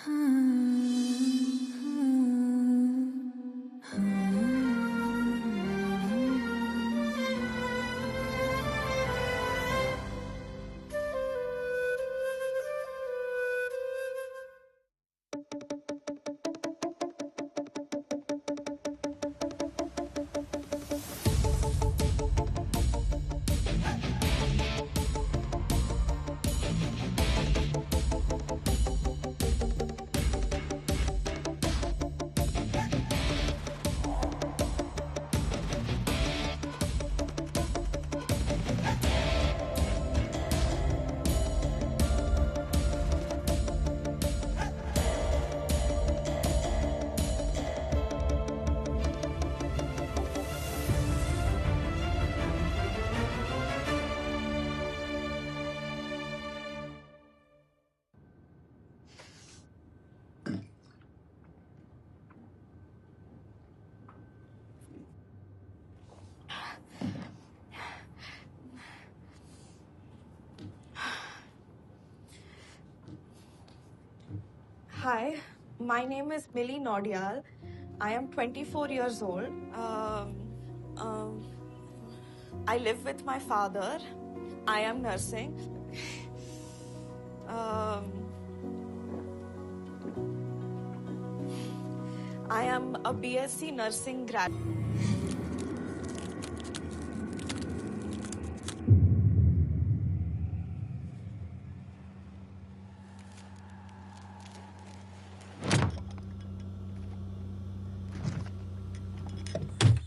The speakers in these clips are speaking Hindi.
Hi, my name is Millie Nordial. I am 24 years old. I live with my father. I am nursing. I am a BSc nursing graduate.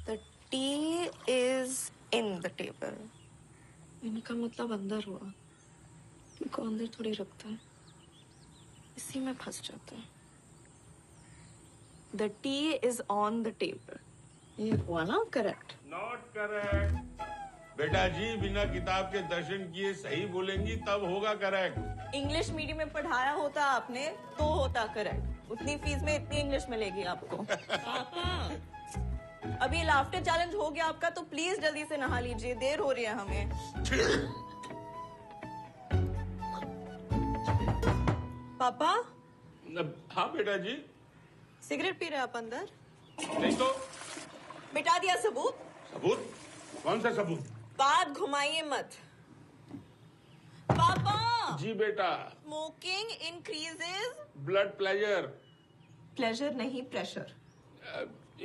The tea is in the table. इनका मतलब अंदर हुआ. इनको अंदर थोड़ी रखता है. इसी में फंस जाता है. The tea is on the table. ये हुआ ना करेक्ट? Not correct. बेटा जी बिना किताब के दर्शन किए सही बोलेंगी तब होगा करेक्ट. इंग्लिश मीडियम में पढ़ाया होता आपने तो होता करेक्ट. उतनी फीस में इतनी इंग्लिश मिलेगी आपको. पापा अभी लाफ्टर चैलेंज हो गया आपका तो प्लीज जल्दी से नहा लीजिए. देर हो रही है हमें. पापा हाँ बेटा जी. सिगरेट पी रहे आप अंदर? नहीं तो. मिटा दिया सबूत. सबूत? कौन सा सबूत? बात घुमाइए मत. पापा जी बेटा. Smoking increases blood pressure. Pleasure नहीं pressure.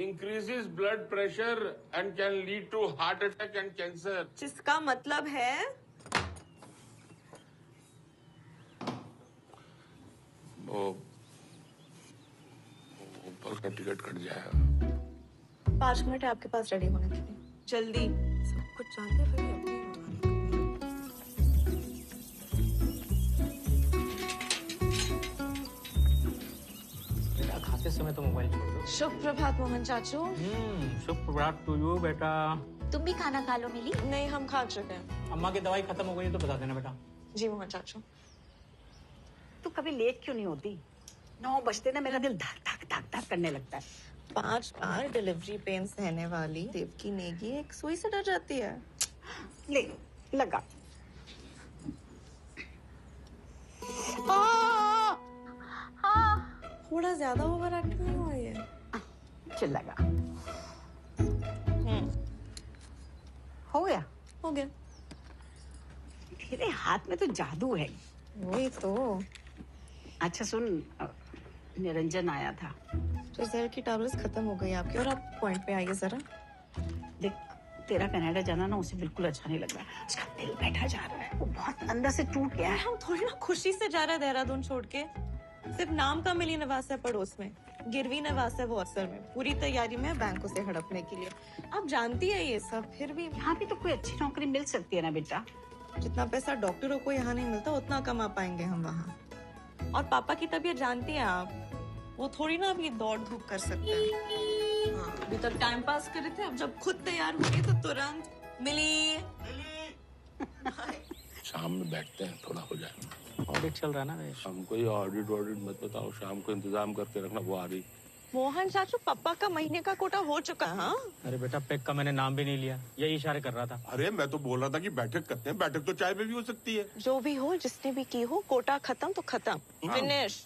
Increases blood pressure and can lead to heart attack and cancer. जिसका मतलब है वो ऊपर का टिकट कट जाएगा. 5 मिनट है आपके पास रेडी होने के लिए. जल्दी. सब कुछ जानते फिर भी अपनी बेटा खाते समय तो मोबाइल छोड़ दो. शुभ प्रभात मोहन चाचू. शुभ प्रभात टू यू बेटा. तुम भी खाना खा लो मिली. नहीं हम खा चुके हैं. अम्मा की दवाई खत्म हो गई तो बता देना बेटा. जी मोहन चाचू. तू कभी लेट क्यों नहीं होती? 9 बजते ना मेरा दिल धक धक धक धक करने लगता है. 5 बार डिलीवरी पेन सहने वाली देवकी नेगी एक सुई से डर जाती है. ले लगा. थोड़ा ज्यादा ओवर एक्ट नहीं हुआ ये? चल लगा. हो गया. हो गया. तेरे हाथ में तो जादू है. वही तो. अच्छा सुन, निरंजन आया था. तो जहर की टैबलेट्स खत्म हो गई आपकी. और आप पॉइंट पे आइए जरा. देख तेरा कनाडा जाना ना उसे बिल्कुल अच्छा नहीं लग रहा है. उसका दिल बैठा जा रहा है. वो बहुत अंदर से टूट गया है. हम थोड़ी ना खुशी से जा रहे हैं देहरादून छोड़ के. सिर्फ नाम का मिली निवास है पड़ोस में. गिरवी निवास है वो असल में. पूरी तैयारी में बैंकों से हड़पने के लिए. आप जानती है ये सब. फिर भी यहाँ भी तो कोई अच्छी नौकरी मिल सकती है ना बेटा. जितना पैसा डॉक्टरों को यहाँ नहीं मिलता उतना कमा पाएंगे हम वहाँ. और पापा की तबीयत जानती हैं आप. वो थोड़ी ना अभी दौड़ धूप कर सकते हैं. हाँ, अभी तक टाइम पास कर रहे थे. अब जब खुद तैयार होंगे तो तुरंत मिली. शाम में बैठते हैं थोड़ा हो जाए. ऑडिट चल रहा है ना. हमको ये ऑडिट मत बताओ. शाम को इंतजाम करके रखना. वो आ रही. मोहन चाचू पापा का महीने का कोटा हो चुका है. हाँ अरे बेटा पैक का मैंने नाम भी नहीं लिया. यही इशारे कर रहा था. अरे मैं तो बोल रहा था कि बैठक करते हैं. बैठक तो चाय पे भी हो सकती है. जो भी हो जिसने भी की हो कोटा खत्म तो खत्म. फिनिश.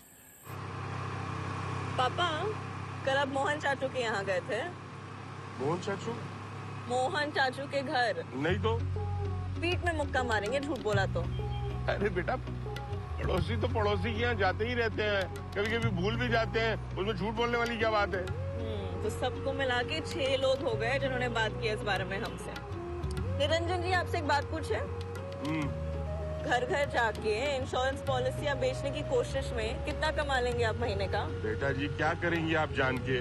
पापा कल आप मोहन चाचू के यहाँ गए थे? मोहन चाचू? मोहन चाचू के घर। नहीं तो। पीठ में मुक्का मारेंगे झूठ बोला तो। अरे बेटा, पड़ोसी तो पड़ोसी के यहाँ जाते ही रहते हैं, कभी कभी भूल भी जाते हैं, उसमें झूठ बोलने वाली क्या बात है? तो सबको मिला के 6 लोग हो गए जिन्होंने बात की इस बारे में हमसे। निरंजन जी, आपसे एक बात पूछे? घर घर जाके इंश्योरेंस पॉलिसियां बेचने की कोशिश में कितना कमा लेंगे आप महीने का? बेटा जी, क्या करेंगे आप जान के?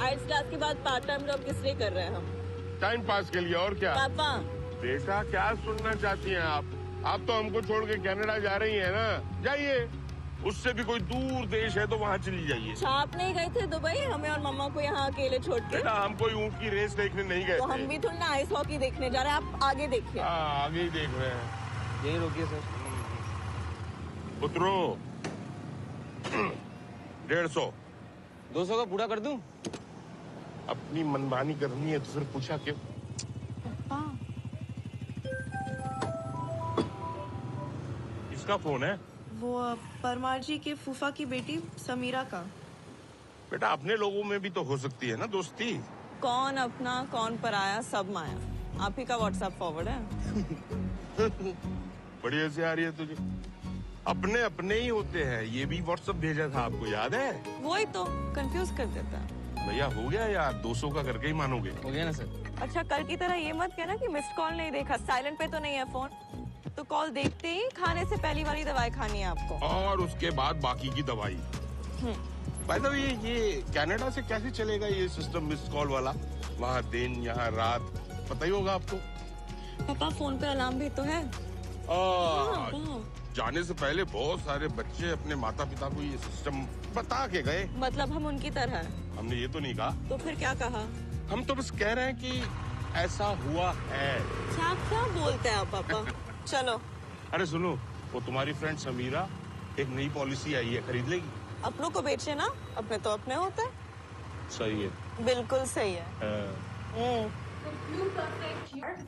आइल्स क्लास के बाद पार्ट टाइम जॉब किस लिए कर रहे हैं हम? टाइम पास के लिए, और क्या? पापा बेटा, क्या सुनना चाहती हैं आप? आप तो हमको छोड़ के कनाडा जा रही हैं ना, जाइए। उससे भी कोई दूर देश है तो वहाँ चली जाइए। आप नहीं गए थे दुबई हमें और मम्मा को यहाँ अकेले छोड़ के? बेटा, हम कोई ऊँट की रेस देखने नहीं गए तो थे। हम भी थोड़ा ना आइस हॉकी देखने जा रहे हैं, आप आगे देखिए। हाँ, आगे ही देख रहे हैं। यही रोकिए सर। उतरो। 150। 200 का पूरा कर दूं? अपनी मनमानी करनी है तो फिर पूछा क्यों? किसका फोन है? वो परमार जी के फूफा की बेटी समीरा का। बेटा, अपने लोगों में भी तो हो सकती है ना दोस्ती। कौन अपना कौन पराया सब माया। आप ही का व्हाट्सएप फॉरवर्ड है। बड़ी हंसी आ रही है तुझे। अपने अपने ही होते हैं। ये भी व्हाट्सएप भेजा था, आपको याद है? वही तो कंफ्यूज कर देता है। भैया, हो गया यार? 200 का करके ही मानोगे? हो गया ना सर। अच्छा, कल की तरह ये मत कहना कि मिस्ड कॉल नहीं देखा, साइलेंट पे तो नहीं है फोन। तो कॉल देखते ही खाने से पहली वाली दवाई खानी है आपको, और उसके बाद बाकी की दवाई। बाय द वे, ये कनाडा से कैसे चलेगा ये सिस्टम मिस्ड कॉल वाला? वहाँ दिन, यहाँ रात, पता ही होगा आपको। पापा फोन पे अलार्म भी तो है। जाने से पहले बहुत सारे बच्चे अपने माता पिता को ये सिस्टम बता के गए। मतलब हम उनकी तरह हैं। हमने ये तो नहीं कहा। तो फिर क्या कहा? हम तो बस कह रहे हैं कि ऐसा हुआ है। क्या बोलते हैं आप पापा? चलो। अरे सुनो, वो तुम्हारी फ्रेंड समीरा एक नई पॉलिसी आई है, खरीद लेगी? अपनों को बेचे ना, अपने तो अपने होते हैं। सही है। बिल्कुल सही है।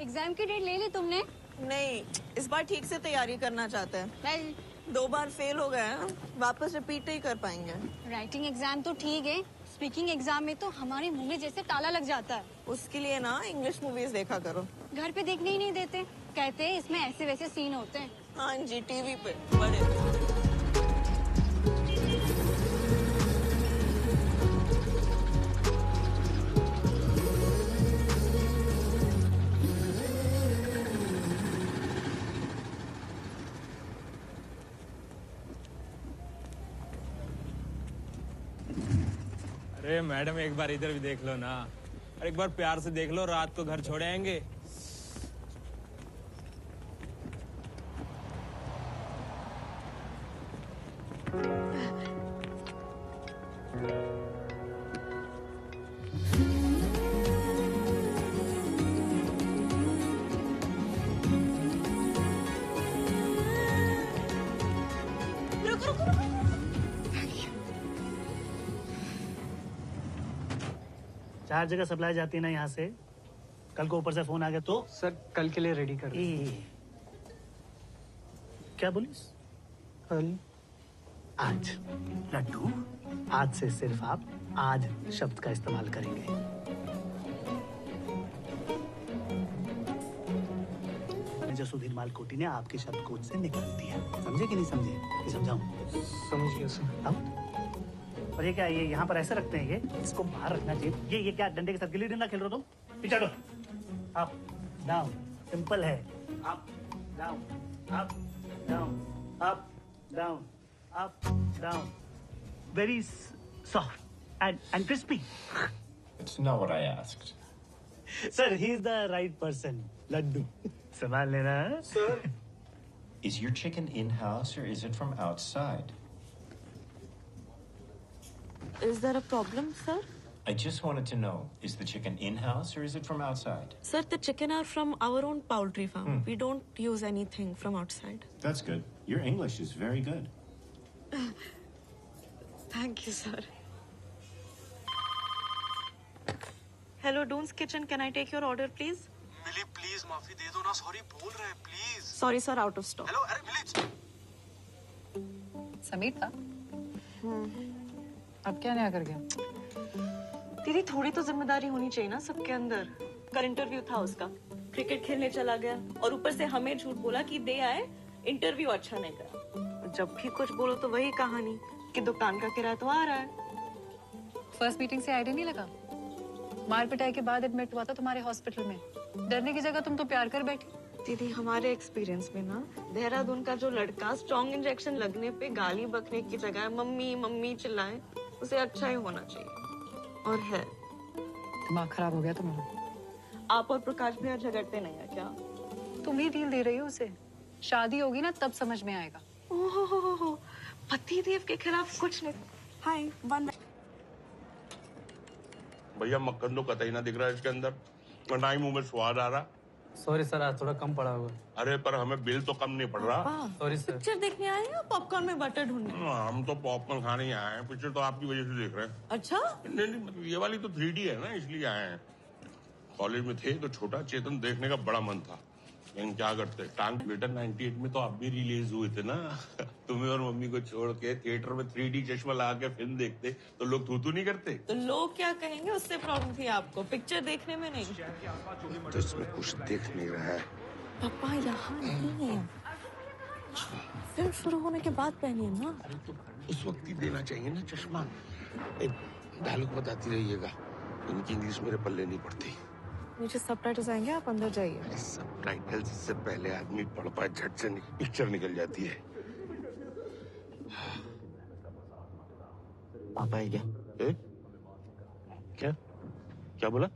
एग्जाम की डेट ले ली तुमने? नहीं, इस बार ठीक से तैयारी करना चाहते हैं। वेल, 2 बार फेल हो गए हैं, वापस रिपीट ही कर पाएंगे। राइटिंग एग्जाम तो ठीक है, स्पीकिंग एग्जाम में तो हमारे मुंह में जैसे ताला लग जाता है। उसके लिए ना इंग्लिश मूवीज देखा करो। घर पे देखने ही नहीं देते, कहते हैं इसमें ऐसे वैसे सीन होते हैं। हाँ जी, टीवी पे बड़े। अरे मैडम, एक बार इधर भी देख लो ना। और एक बार प्यार से देख लो, रात को घर छोड़े आएंगे। चार जगह सप्लाई जाती है ना यहाँ से। कल को ऊपर से फोन आ गया तो? सर, कल के लिए रेडी कर दो। क्या बोलिस? कल? आज। लड्डू, आज से सिर्फ आप आज शब्द का इस्तेमाल करेंगे। जो सुधीर मालकोटी ने आपके शब्दकोश से निकाल दिया, समझे कि नहीं समझे? कि समझाऊं? समझ गया सर। अब और ये क्या, ये यहाँ पर ऐसे रखते हैं? ये इसको बाहर रखना चाहिए। ये क्या डंडे के साथ गिल्ली डंडा खेल रहे हो तुम? पीछे हटो। अप डाउन, सिंपल है। Up down, up down, up down, up down. Very soft and crispy. It's not what I asked. Sir, he is the right person. Laddoo संभाल लेना। Sir, is your chicken in-house or is it from outside? Is there a problem, sir? I just wanted to know, is the chicken in-house or is it from outside? Sir, the chicken are from our own poultry farm. We don't use anything from outside. That's good. Your English is very good. Thank you, sir. Hello, Doon's Kitchen. Can I take your order, please? Mili, please माफी दे दो ना। सॉरी बोल रहे हैं, please. Sorry, sir, out of stock. Hello, अरे मिली। समीर था? अब क्या नया कर गया? दीदी थोड़ी तो जिम्मेदारी होनी चाहिए ना सबके अंदर। कल इंटरव्यू था उसका, क्रिकेट खेलने चला गया और ऊपर से हमें झूठ बोला कि दे आए, इंटरव्यू अच्छा नहीं करा। जब भी कुछ बोलो तो वही कहानी कि दुकान का किराया तो आ रहा है। फर्स्ट मीटिंग से आइडिया नहीं लगा? मार पिटाई के बाद एडमिट हुआ था तुम्हारे हॉस्पिटल में। डरने की जगह तुम तो प्यार कर बैठी। दीदी हमारे एक्सपीरियंस में ना, देहरादून का जो लड़का स्ट्रॉन्ग इंजेक्शन लगने पे गाली बकने की जगह मम्मी मम्मी चिल्लाए, उसे अच्छा ही होना चाहिए। और है, दिमाग खराब हो गया तुम्हारा। आप और प्रकाश भैया झगड़ते नहीं है क्या? तुम ही डील दे रही हो उसे। शादी होगी ना तब समझ में आएगा। ओहो, पति देव के खिलाफ कुछ नहीं। हाय वन भैया मक्खन तो कतई ना दिख रहा है इसके अंदर, और ना ही मुंह में स्वाद आ रहा। सॉरी सर, आज थोड़ा कम पड़ा होगा। अरे पर हमें बिल तो कम नहीं पड़ रहा। Sorry sir. पिक्चर देखने आए हैं, पॉपकॉर्न में बटर ढूंढने? हम तो पॉपकॉर्न खाने ही आए हैं, पिक्चर तो आपकी वजह से देख रहे हैं। अच्छा नहीं नहीं, मतलब ये वाली तो 3D है ना, इसलिए आए हैं। कॉलेज में थे तो छोटा चेतन देखने का बड़ा मन था, लेकिन क्या करते, टांग बेटा 98 में तो आप भी रिलीज हुए थे ना। तुम्हें और मम्मी को छोड़ के थिएटर में 3D चश्मा लगा के फिल्म देखते तो लोग थू नहीं करते। तो लोग क्या कहेंगे उससे प्रॉब्लम थी आपको, पिक्चर देखने में नहीं। तो इसमें कुछ देख नहीं रहा है। पापा यहाँ नहीं है, फिल्म शुरू होने के बाद पहनिए ना। अरे तो उस वक्त ही देना चाहिए ना चश्मा। डायलॉग बताती रहिएगा, इनकी इंग्लिश मेरे पल्ले नहीं पड़ती। नीचे सबटाइटल्स आएंगे, आप अंदर जाइए। सबटाइटल्स से पहले आदमी पढ़ पाए, झट से पिक्चर निकल जाती है। पापा है क्या? क्या क्या बोला?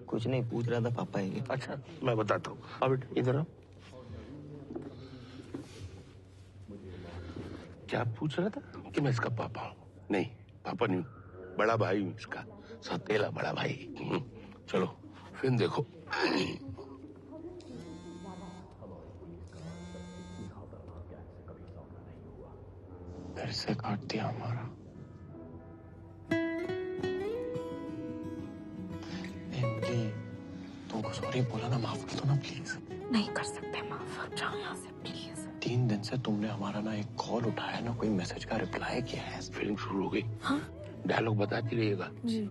कुछ नहीं, पूछ रहा था पापा है क्या? अच्छा मैं बताता हूँ, अब इधर आओ। क्या पूछ रहा था कि मैं इसका पापा हूँ? नहीं, पापा नहीं, बड़ा भाई हूँ इसका, सौतेला बड़ा भाई। चलो फिल्म देखो। फिर से काट दिया हमारा। तुमको सॉरी बोला ना, माफ कर दो ना प्लीज। नहीं कर सकते माफ, आप जाओ यहाँ से प्लीज। 3 दिन से तुमने हमारा ना एक कॉल उठाया ना कोई मैसेज का रिप्लाई किया है। फिल्म शुरू हो गई। हाँ? डायलॉग बताती रहिएगा जी।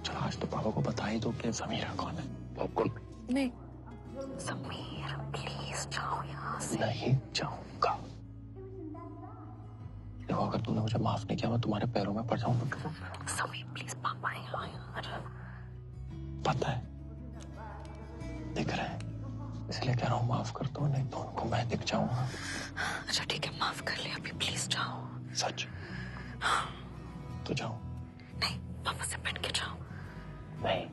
चलो आज तो पापा को बता ही दो कि समीरा कौन है। पॉपकॉर्न नहीं, समीर प्लीज जाओ यहाँ से। नहीं जाऊंगा। देखो अगर तुमने मुझे माफ नहीं किया मैं तुम्हारे पैरों में पड़ जाऊंगा। समीर प्लीज, पापा यहाँ यार। पता है, दिख रहा है, इसलिए कह रहा हूँ माफ कर दो, नहीं तो उनको मैं दिख जाऊंगा। अच्छा ठीक है, माफ कर ले अभी, प्लीज जाओ। सच? तो जाओ। नहीं, पापा से पिट के जाओ। नहीं,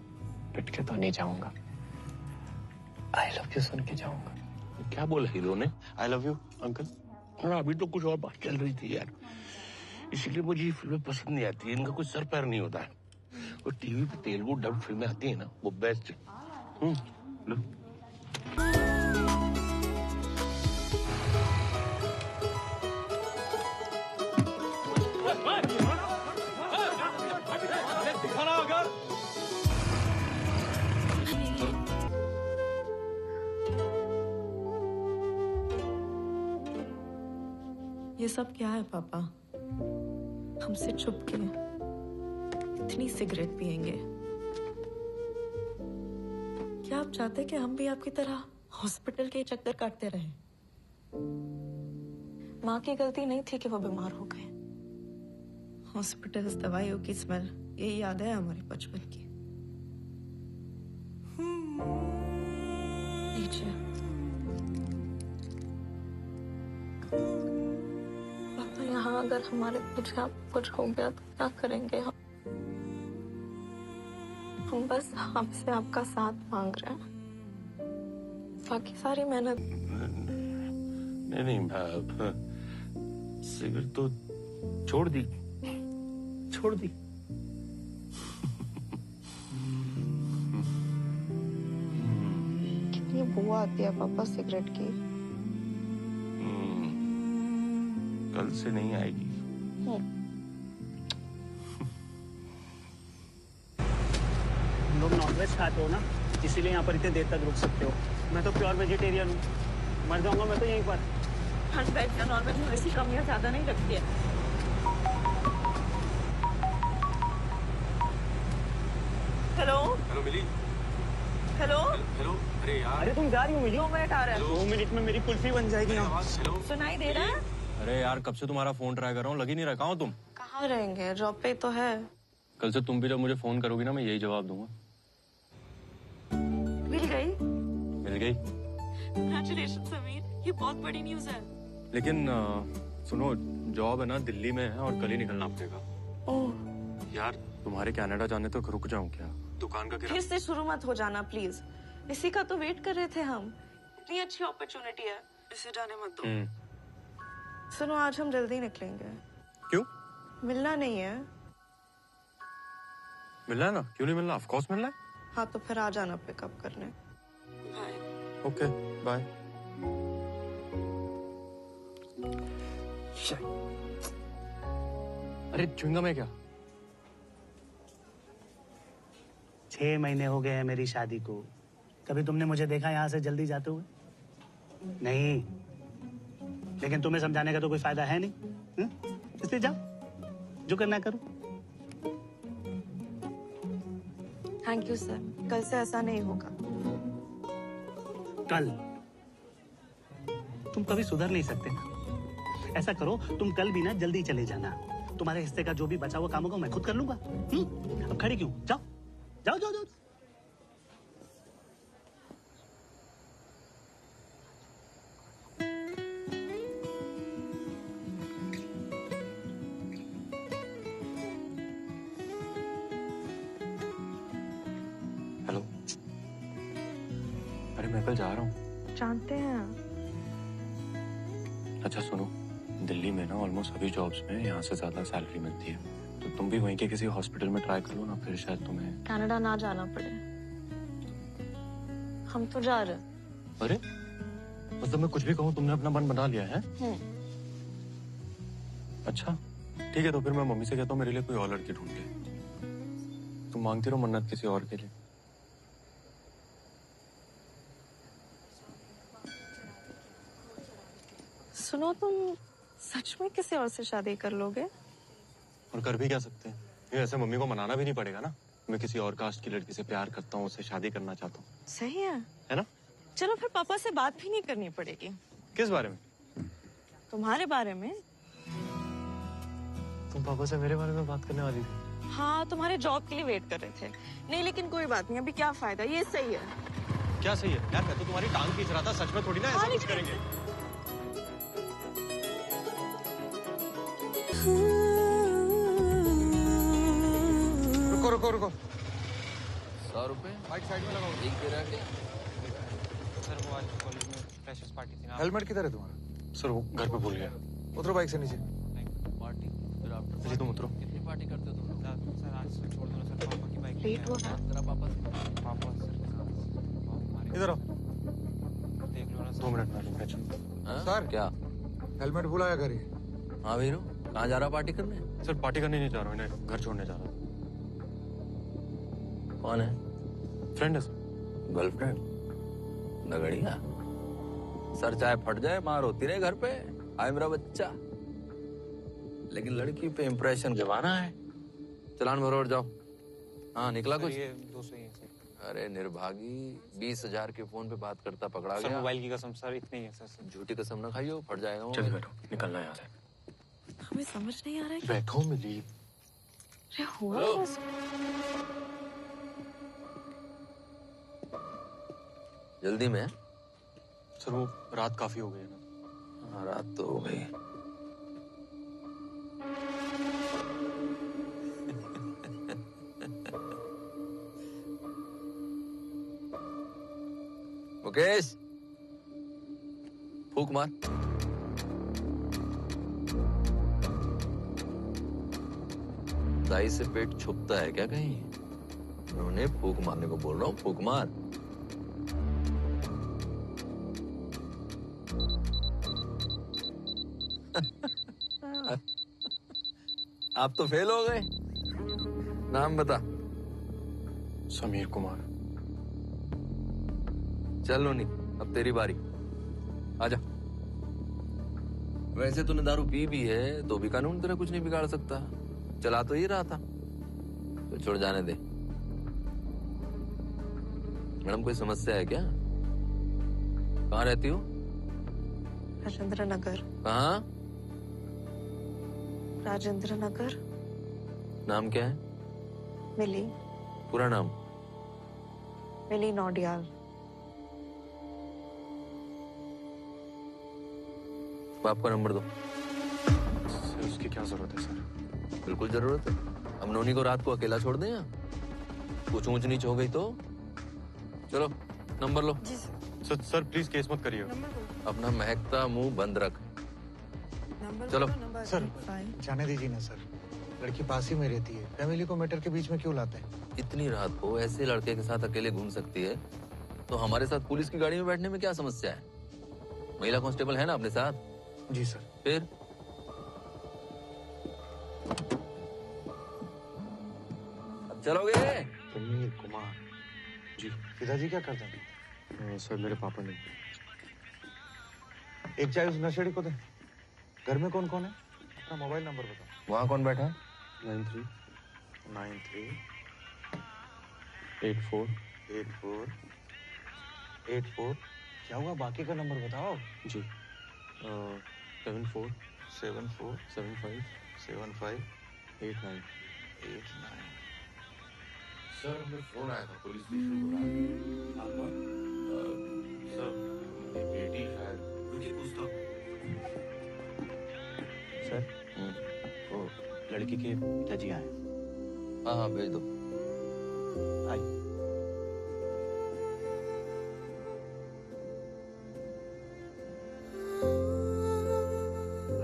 पिट के तो नहीं जाऊंगा, आई लव यू सुन के जाऊंगा। क्या बोला हीरो ने? I love you uncle. हाँ अभी तो कुछ और बात चल रही थी यार, इसीलिए मुझे ये फिल्में पसंद नहीं आती, इनका कुछ सर पैर नहीं होता है। और टीवी पे तेलुगु डब फिल्में आती है ना, वो बेस्ट है। ये सब क्या है पापा? हमसे छुप के इतनी सिगरेट पिएंगे? क्या आप चाहते कि हम भी आपकी तरह हॉस्पिटल के चक्कर काटते रहे? माँ की गलती नहीं थी कि वो बीमार हो गए। हॉस्पिटल, दवाइयों की स्मेल, यही याद है हमारे बचपन की। नीचे पापा, यहाँ अगर हमारे पीछे कुछ हो गया तो क्या करेंगे हम? हम बस आपसे आपका साथ मांग रहे हैं, बाकी सारी मेहनत। नहीं, सिगरेट तो छोड़ दी। कितनी बू आती है पापा सिगरेट की। कल से नहीं आएगी। लोग नॉनवेज खाते हो ना, इसीलिए यहाँ पर इतने देर तक रुक सकते हो। मैं तो प्योर वेजिटेरियन हूँ, मर जाऊंगा मैं तो यहीं पर। वेज या नॉन वेज में ऐसी कमियां ज्यादा नहीं लगती है। हेलो हेलो मिली। हेलो हेलो अरे यार, अरे तुम जा रही हो मिली? 2 मिनट आ रहा है। 2 मिनट में मेरी कुल्फी बन जाएगी ना। हेलो सुनाई दे रहा है? अरे यार कब से तुम्हारा फोन ट्राई कर रहा हूँ, लग ही नहीं रहा। कहाँ हो तुम? कहाँ रहेंगे, जॉब पे तो है। कल से तुम भी जब मुझे फोन करोगी ना, मैं यही जवाब दूंगा। मिल गई? मिल गई। कांग्रेचुलेशन समीर, ये बहुत बड़ी न्यूज है। लेकिन सुनो, जॉब है ना दिल्ली में है और कल ही निकलना पड़ेगा। ओह, यार तुम्हारे कनाडा जाने तक रुक जाऊं क्या? दुकान का फिर से शुरू मत हो जाना प्लीज। इसी का तो वेट कर रहे थे हम। इतनी अच्छी अपॉर्चुनिटी है, इसे जाने मत दो। सुनो, आज हम जल्दी निकलेंगे। क्यों? मिलना नहीं है? मिलना है ना, क्यों नहीं मिलना? ऑफ कोर्स मिलना है। हाँ तो फिर आ जाना पिकअप करने। बाय। Okay bye. अरे च्युइंगम है क्या? 6 महीने हो गए हैं मेरी शादी को। कभी तुमने मुझे देखा यहाँ से जल्दी जाते हुए? नहीं। लेकिन तुम्हें समझाने का तो कोई फायदा है नहीं, इसलिए जाओ, जो करना करो। थैंक यू सर, कल से ऐसा नहीं होगा। कल? तुम कभी सुधर नहीं सकते ना। ऐसा करो, तुम कल भी ना जल्दी चले जाना। तुम्हारे हिस्से का जो भी बचा हुआ काम होगा मैं खुद कर लूंगा। अब खड़ी क्यों? जाओ जाओ जाओ जाओ। हेलो। अरे मैं कल जा रहा हूँ। जानते हैं। अच्छा सुनो, दिल्ली में ना ऑलमोस्ट सभी जॉब्स में यहाँ से ज्यादा सैलरी मिलती है, तो तुम भी वहीं के किसी हॉस्पिटल में ट्राई कर लो ना, फिर शायद तुम्हें कनाडा ना जाना पड़े। हम तो जा रहे। अरे मतलब मैं कुछ भी कहूँ तुमने अपना मन बना लिया है? अच्छा ठीक है, तो फिर मैं मम्मी से कहता हूँ मेरे लिए कोई और लड़की ढूंढ ले। तुम मांगती रहो मन्नत किसी और के लिए। सुनो, तुम सच में किसी और से शादी कर लोगे? और कर भी क्या सकते हैं, ये ऐसे मम्मी को मनाना भी नहीं पड़ेगा ना। मैं किसी और कास्ट की लड़की से प्यार करता हूँ, उससे शादी करना चाहता हूँ। सही है ना? चलो फिर पापा से बात भी नहीं करनी पड़ेगी। किस बारे में? तुम्हारे बारे में। तुम पापा से मेरे बारे में बात करने वाली थी? हाँ, तुम्हारे जॉब के लिए वेट कर रहे थे। नहीं लेकिन कोई बात नहीं, अभी क्या फायदा, ये सही है। क्या सही है यार? मैं तो तुम्हारी टांग खींच रहा था, सच में थोड़ी ना ऐसा कुछ करेंगे। रुको रुको रुको। 100 रुपए बाइक साइड में लगाओ। एक गिरा के। सर वो आज कॉलेज में फ्रेशर्स पार्टी थी ना। हेलमेट किधर है तुम्हारा? सर वो घर पे भूल गया। उतरो बाइक से नीचे। पार्टी फिर आफ्टर जी तुम उतरो। कितनी पार्टी करते हो तुम लोग? सर आज से छोड़ दो ना सर, पापा की बाइक लेट हो रहा। तेरा पापा पापा सर इधर आओ। देख लो ना 2 मिनट में। सर क्या? हेलमेट भुलाया घर ही। हाँ वीरू, कहाँ जा रहा पार्टी करने? सर पार्टी करने नहीं जा रहा हूँ, इन्हें घर छोड़ने जा रहा हूँ। कौन है? फ्रेंड है सर। गर्लफ्रेंड? नगड़िया। सर चाहे फट जाए, मार होती रहे घर पे। आए मेरा बच्चा। लेकिन लड़की पे इम्प्रेशन जमाना है। चलान भरो और जाओ। हाँ निकला कुछ? ये 200 ही है सर। अरे निर्भागी, 20,000 के फोन पे बात करता पकड़ा सर गया। मोबाइल की कसम सर, इतनी है सर। झूठी कसम ना खाइयो, फट जाएगा। चल बैठो, निकलना है यहाँ से। हमें समझ नहीं आ रहा है। बैठो मिली। अरे हुआ क्या? जल्दी में? सर वो रात काफी हो गई है ना। हाँ रात तो हो गई। मुकेश फूक मार। दाई से पेट छुपता है क्या कहीं? उन्होंने फूक मारने को बोल रहा हूँ, फूक मार। आप तो फेल हो गए। नाम बता। समीर कुमार। चल लोनी, अब तेरी बारी। आजा। वैसे तूने दारू पी भी है तो भी कानून तेरा कुछ नहीं बिगाड़ सकता। चला तो ही रहा था, तो छोड़ जाने दे। मैडम कोई समस्या है क्या? कहाँ रहती हो? राजेंद्र नगर। कहाँ? राजेंद्र नगर। नाम क्या है? मिली। पूरा नाम? मिली नौडियाल। बाप का नंबर दो। सर उसकी क्या जरूरत है सर? बिल्कुल जरूरत है। हम नोनी को रात को अकेला छोड़ दें या कुछ ऊंच नीच हो गई तो? चलो number low. Sir please case मत करिए। अपना महकता मुंह बंद रख। चलो। सर जाने दीजिए ना सर, लड़की पास ही में रहती है, फैमिली को मैटर के बीच में क्यों लाते हैं? इतनी रात को ऐसे लड़के के साथ अकेले घूम सकती है तो हमारे साथ पुलिस की गाड़ी में बैठने में क्या समस्या है? महिला कांस्टेबल है ना अपने साथ? जी सर। फिर अब चलोगे? समीर कुमार जी। पिताजी क्या करते हैं? सर मेरे पापा ने। एक चाय उस नशेड़ी को दे। घर में कौन कौन है? अपना मोबाइल नंबर बताओ। वहाँ कौन बैठा है? 939484 क्या हुआ? बाकी का नंबर बताओ जी। 74747589। सर हमें फोन आया था पुलिस स्टेशन बुला सर मेरी बेटी शायद मुझे पूछता सर वो लड़की के पिताजी आए। हाँ हाँ भेज दो। आइए।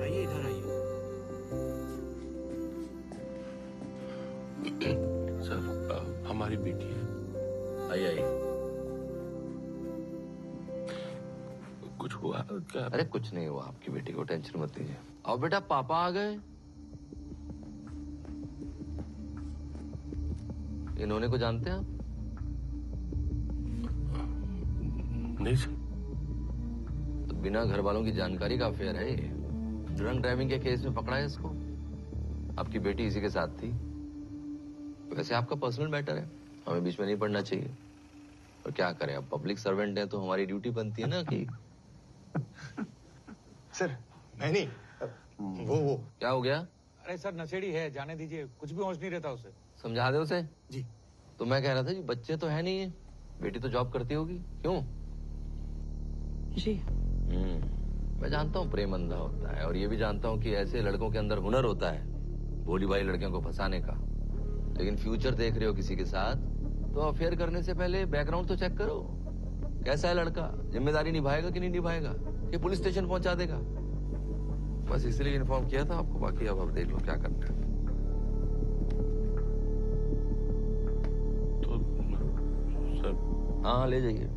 आइए इधर आइए। सर हमारी बेटी है। आइए आइए। कुछ हुआ क्या? अरे कुछ नहीं हुआ आपकी बेटी को, टेंशन मत लीजिए। आओ बेटा पापा आ गए। इन्होंने को जानते हैं आप? नहीं सर। तो बिना घर वालों की जानकारी का अफेयर है ये। ड्रंक ड्राइविंग के केस में पकड़ा है इसको। आपकी बेटी इसी के साथ थी। वैसे आपका पर्सनल मैटर है, हमें बीच में नहीं पड़ना चाहिए। और क्या करें, अब पब्लिक सर्वेंट है तो हमारी ड्यूटी बनती है ना कि सर नहीं वो क्या हो गया? अरे सर नशेड़ी है, जाने दीजिए, कुछ भी होश नहीं रहता उसे। समझा दे उसे। जी। तो मैं कह रहा था जी बच्चे तो है नहीं है, बेटी तो जॉब करती होगी, क्यों? जी। मैं जानता हूँ प्रेम अंधा होता है, और ये भी जानता हूँ कि ऐसे लड़कों के अंदर हुनर होता है भोली भाली लड़कियों को फंसाने का। लेकिन फ्यूचर देख रहे हो किसी के साथ तो अफेयर करने से पहले बैकग्राउंड तो चेक करो। कैसा है लड़का, जिम्मेदारी निभाएगा कि नहीं निभाएगा, कि पुलिस स्टेशन पहुंचा देगा। बस इसलिए इन्फॉर्म किया था आपको, बाकी अब आप देख लो क्या करना है। तो सर हाँ ले जाइए।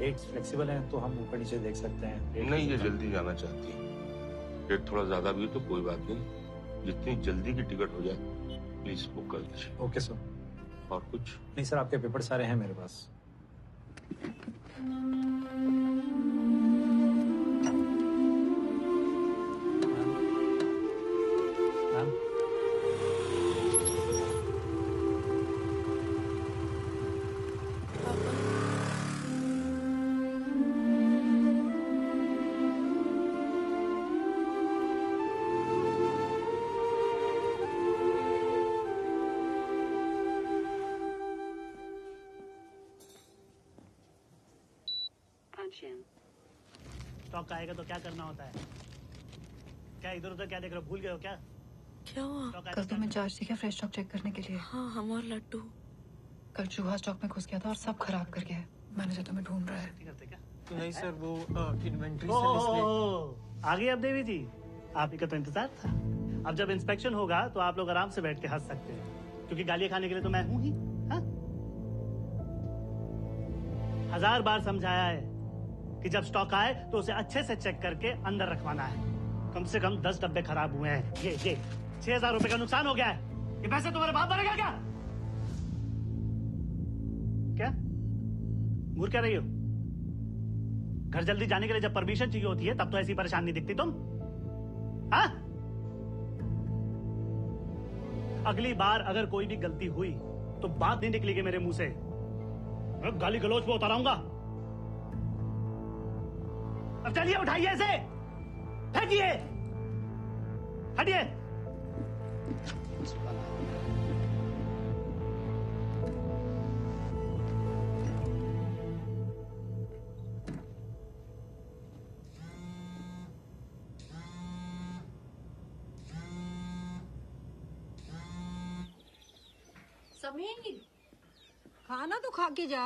डेट्स फ्लेक्सिबल हैं तो हम ऊपर नीचे देख सकते हैं। नहीं, ये जल्दी जाना चाहती है। रेट थोड़ा ज्यादा भी हो तो कोई बात नहीं, जितनी जल्दी की टिकट हो जाए प्लीज बुक कर दीजिए। Okay sir. और कुछ नहीं सर, आपके पेपर सारे हैं मेरे पास। मैम स्टॉक आएगा तो क्या करना होता है? क्या इधर उधर क्या देख रहे हो? भूल गए हो क्या? क्या हुआ? कल तुम्हें चार्ज थी क्या फ्रेश स्टॉक चेक करने के लिए? हाँ, हम और लट्टू कल चूहा स्टॉक में घुस गया था और सब खराब कर गया है। मैनेजर तुम्हें ढूंढ रहा है। नहीं सर, वो इन्वेंट्री आ गई अब देवी जी, आप ही का तो इंतजार था। अब जब इंस्पेक्शन होगा तो आप लोग आराम से बैठ के हंस सकते हैं, क्योंकि गालियां खाने के लिए तो मैं हूं ही। हाँ? 1000 बार समझाया है कि जब स्टॉक आए तो उसे अच्छे से चेक करके अंदर रखवाना है। कम से कम 10 डब्बे खराब हुए हैं। ये 6000 रुपए का नुकसान हो गया है। ये पैसे तुम्हारे बाप भरेगा क्या? क्या घूर क्या रही हो? घर जल्दी जाने के लिए जब परमिशन चाहिए होती है तब तो ऐसी परेशान नहीं दिखती तुम। हाँ? अगली बार अगर कोई भी गलती हुई तो बात नहीं निकलेगी मेरे मुंह से। मैं गाली गलौज पे उतार आऊंगा। अब चलिए, उठाइए इसे, फेंकिए, हटिए। समीर, खाना तो खा के जा।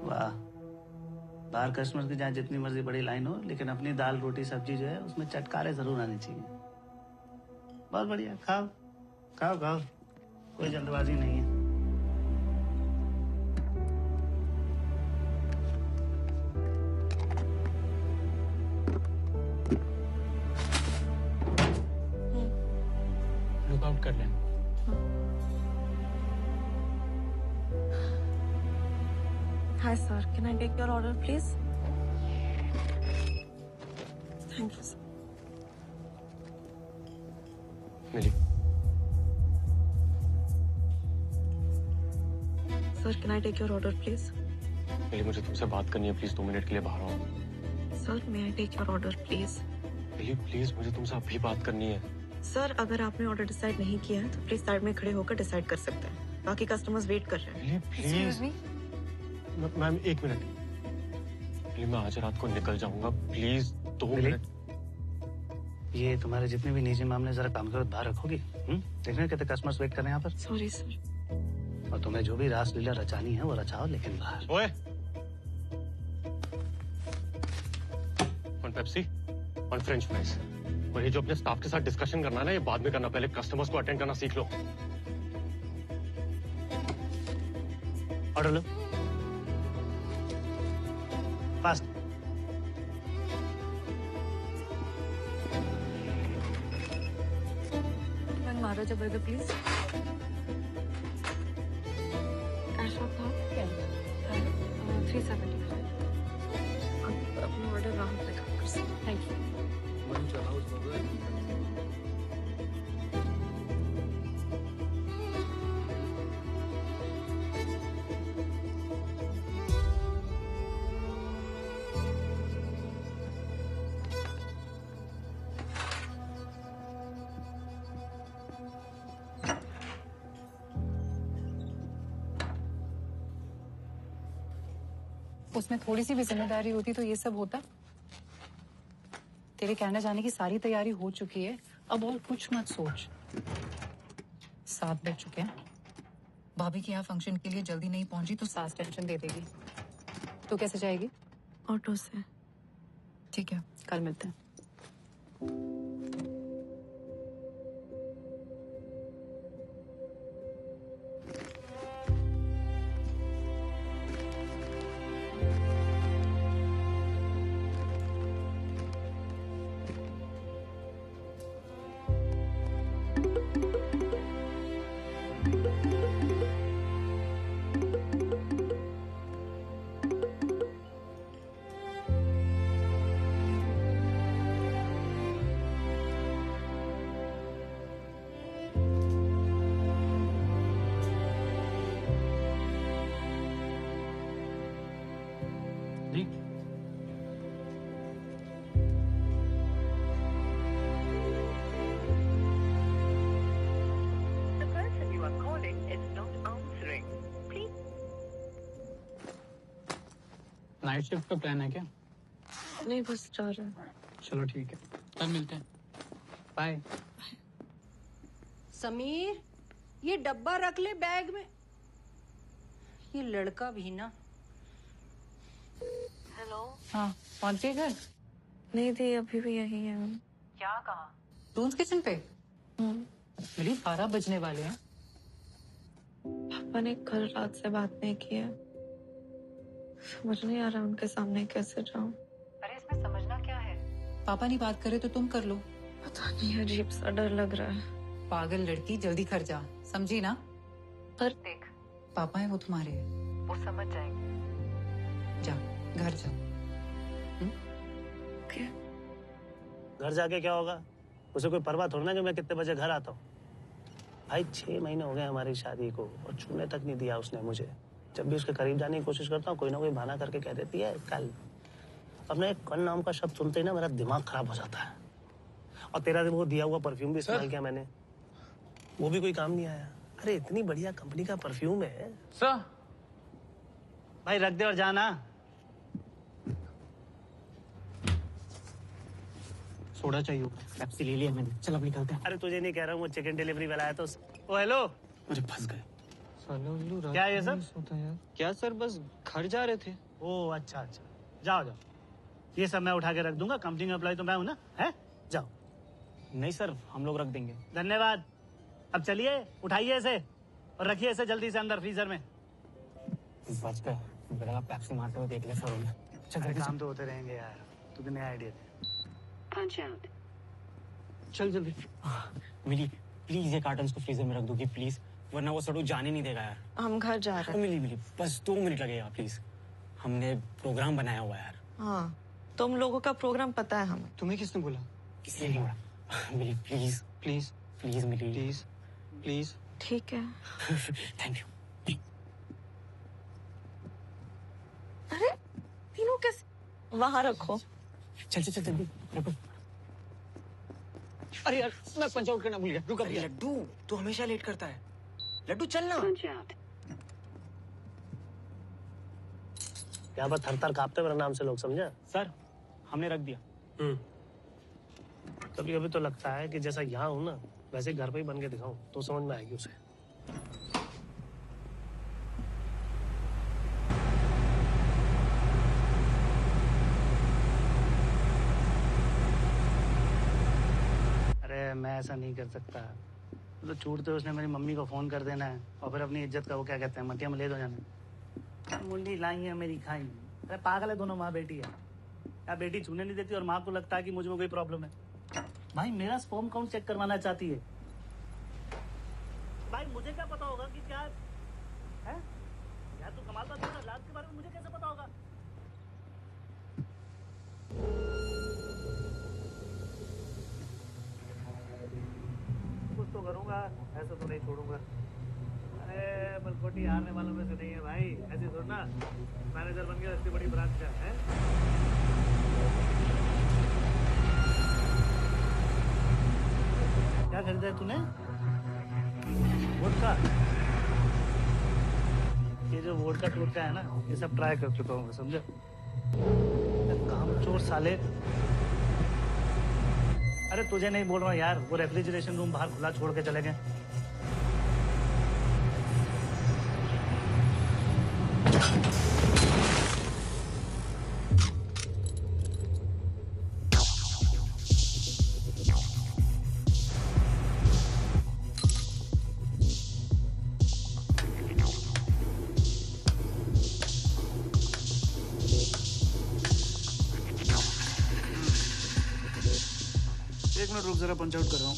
वाह, बाहर कस्टमर की जहाँ जितनी मर्जी बड़ी लाइन हो, लेकिन अपनी दाल रोटी सब्जी जो है उसमें चटकारे जरूर आनी चाहिए। बहुत बढ़िया, खाओ खाओ खाओ, कोई जल्दबाजी नहीं है। लुकआउट कर लें। Hi sir, can I take your order please? Thank you sir. Milli. Sir, can I take your order please? मिली, मुझे तुमसे बात करनी है, प्लीज 2 मिनट के लिए बाहर आओ। Sir, may I take your order please? Mili please, मुझे तुमसे अभी बात करनी है। सर, अगर आपने ऑर्डर डिसाइड नहीं किया है तो प्लीज साइड में खड़े होकर डिसाइड कर सकते हैं। बाकी कस्टमर्स वेट कर रहे हैं। प्लीज मैम 1 मिनट, प्लीज मैं आज रात को निकल जाऊंगा, प्लीज 2 मिनट। ये तुम्हारे जितने भी निजी मामले जरा काम करो, बाहर रखोगी? देखने कितने कस्टमर्स वेट कर रहे हैं यहाँ पर। Sorry sir. और तुम्हें जो भी रासलीला रचानी है वो रचाओ, लेकिन बाहर। ओए, one Pepsi, one French fries. और ये जो अपने स्टाफ के साथ डिस्कशन करना है ना, ये बाद में करना, पहले कस्टमर्स को अटेंड करना सीख लो। ऑर्डर लो, fast. Maharaja burger please. Cash off था 375। अपना ऑर्डर वहाँ पे कर सकते। Thank you. उसमें थोड़ी सी भी जिम्मेदारी होती तो ये सब होता। तेरे कहने जाने की सारी तैयारी हो चुकी है, अब और कुछ मत सोच। 7 बज चुके हैं। भाभी के यहाँ फंक्शन के लिए जल्दी नहीं पहुंची तो सास टेंशन दे देगी। तो कैसे जाएगी? ऑटो से। ठीक है, कल मिलते हैं। नाइट शिफ्ट का प्लान है क्या? नहीं, बस जा रहे हैं। चलो ठीक है, कल मिलते हैं। बाय। समीर, ये डब्बा रख ले बैग में। ये लड़का भी ना। हेलो। हाँ, पहुंच गए घर? नहीं दी, अभी भी यही है। क्या कहा? टून्स किचन पे? मिली 12 बजने वाले हैं। पापा ने कल रात से बात नहीं की है। समझ नहीं आ रहा उनके सामने कैसे जाऊं। अरे इसमें समझना क्या है? पापा नहीं बात करे तो तुम कर लो। पता नहीं, अजीब सा डर लग रहा है। पागल लड़की, जल्दी घर जा, समझी ना? पर देख, पापा है वो तुम्हारे, वो समझ जाएंगे। जा, घर जा। घर जाके क्या होगा? उसे कोई परवाह थोड़ी ना कि मैं कितने बजे घर आता हूँ। भाई 6 महीने हो गए हमारी शादी को और छूने तक नहीं दिया उसने मुझे। जब भी उसके करीब जाने की कोशिश करता हूँ कोई ना कोई बहाना करके कह देती है कल। अब ना एक कल नाम का शब्द सुनते ही ना मेरा दिमाग खराब हो जाता है। और तेरा वो दिया हुआ परफ्यूम भी इस्तेमाल किया मैंने, वो भी कोई काम नहीं आया। अरे इतनी बढ़िया कंपनी का परफ्यूम है सर। भाई रख दे और जाना। सोडा चाहिए, पेप्सी ले लिया मैंने। चल अब निकलते हैं। अरे तुझे नहीं कह रहा हूँ, वो चिकन डिलीवरी वाला आया तो ओ हेलो। मुझे फंस गए। क्या है ये सब? क्या सर, बस घर जा रहे थे। ओ अच्छा अच्छा, जाओ जाओ, ये सब मैं उठा के रख दूंगा। कंपनी में अप्लाई तो मैं हूँ ना, है? जाओ। नहीं सर, हम लोग रख देंगे। धन्यवाद। अब चलिए, उठाइए इसे और रखिए इसे जल्दी से अंदर फ्रीजर में। बच गए, बड़ा पेप्सी मारते हुए देख ले सर उन्हें। चल काम तो होते रहेंगे यार, तुझे नया आइडिया दे। चल जल्दी। मिली प्लीज ये कार्टन्स को फ्रीजर में रख दोगी प्लीज, वरना वो सड़ू जाने नहीं देगा यार। हम घर जा रहे हैं। मिली बस 2 मिनट लगेगा प्लीज, हमने प्रोग्राम बनाया हुआ है यार। हाँ, तुम लोगों का प्रोग्राम पता है हमें। तुम्हें किसने बोला? किसी ने बोला। Mili please please please Mili please please. ठीक है। Thank you. अरे तीनों कैसे? वहां रखो। चल जल्दी रखो। अरे यार मैं पंच आउट करना भूल गया, रुक। लड्डू तू हमेशा लेट करता है। लड्डू चलना। यहाँ पर थर-थर कांपते मेरे नाम से लोग, समझा? सर हमने रख दिया। कभी कभी तो लगता है कि जैसा यहाँ हूँ ना वैसे घर पे ही बन के दिखाऊं तो समझ में आएगी उसे। अरे मैं ऐसा नहीं कर सकता। तो छूटते उसने मेरी मम्मी को फोन कर देना है और फिर अपनी इज्जत का वो क्या कहते हैं मटिया में ले दो जाना। मुंडी लाई है मेरी खाई। अरे पागल है दोनों, माँ बेटी है। क्या बेटी छूने नहीं देती और माँ को लगता है कि मुझे में कोई प्रॉब्लम है। भाई मेरा स्पर्म काउंट चेक करवाना चाहती है। भाई मुझे क्या पता होगा कि क्या है? यार तू कमाल बात कर, लाज के बारे में मुझे कैसे पता होगा? कुछ तो करूंगा, ऐसा तो नहीं छोड़ूंगा। अरे बलकोटी हारने वालों में से नहीं है भाई, ऐसे थोड़ा ना मैनेजर बन गया इतनी बड़ी ब्रांच का है। क्या खरीदा है तूने? वोडका। ये जो वोडका टोटका है ना, ये सब ट्राई कर चुका हूँ, समझा? कामचोर साले। अरे तुझे नहीं बोल रहा यार, वो रेफ्रिजरेशन रूम बाहर खुला छोड़ के चले गए। एक मिनट रुक, जरा पंच आउट कर रहा हूँ।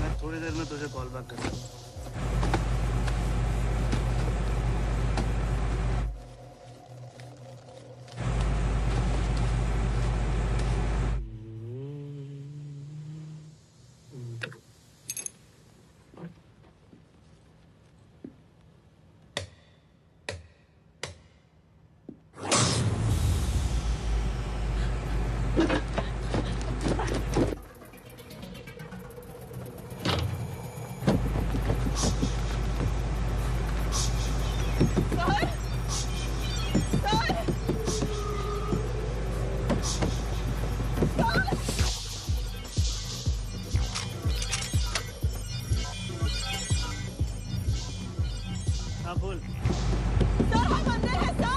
मैं थोड़ी देर में तुझे कॉल बैक करता हूँ। हाँ बोल। सर हम अंदर हैं सर।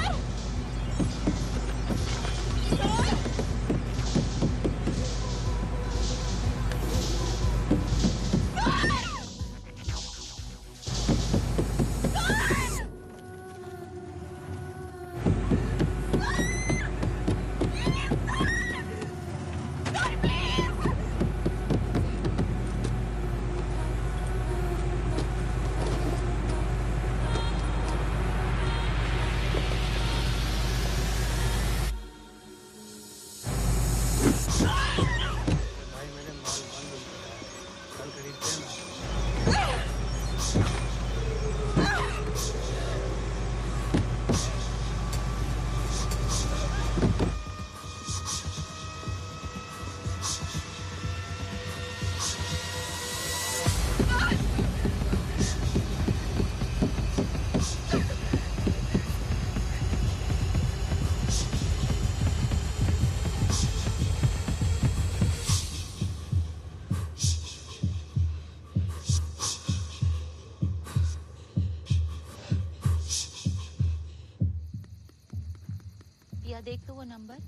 या देख तो वो नंबर।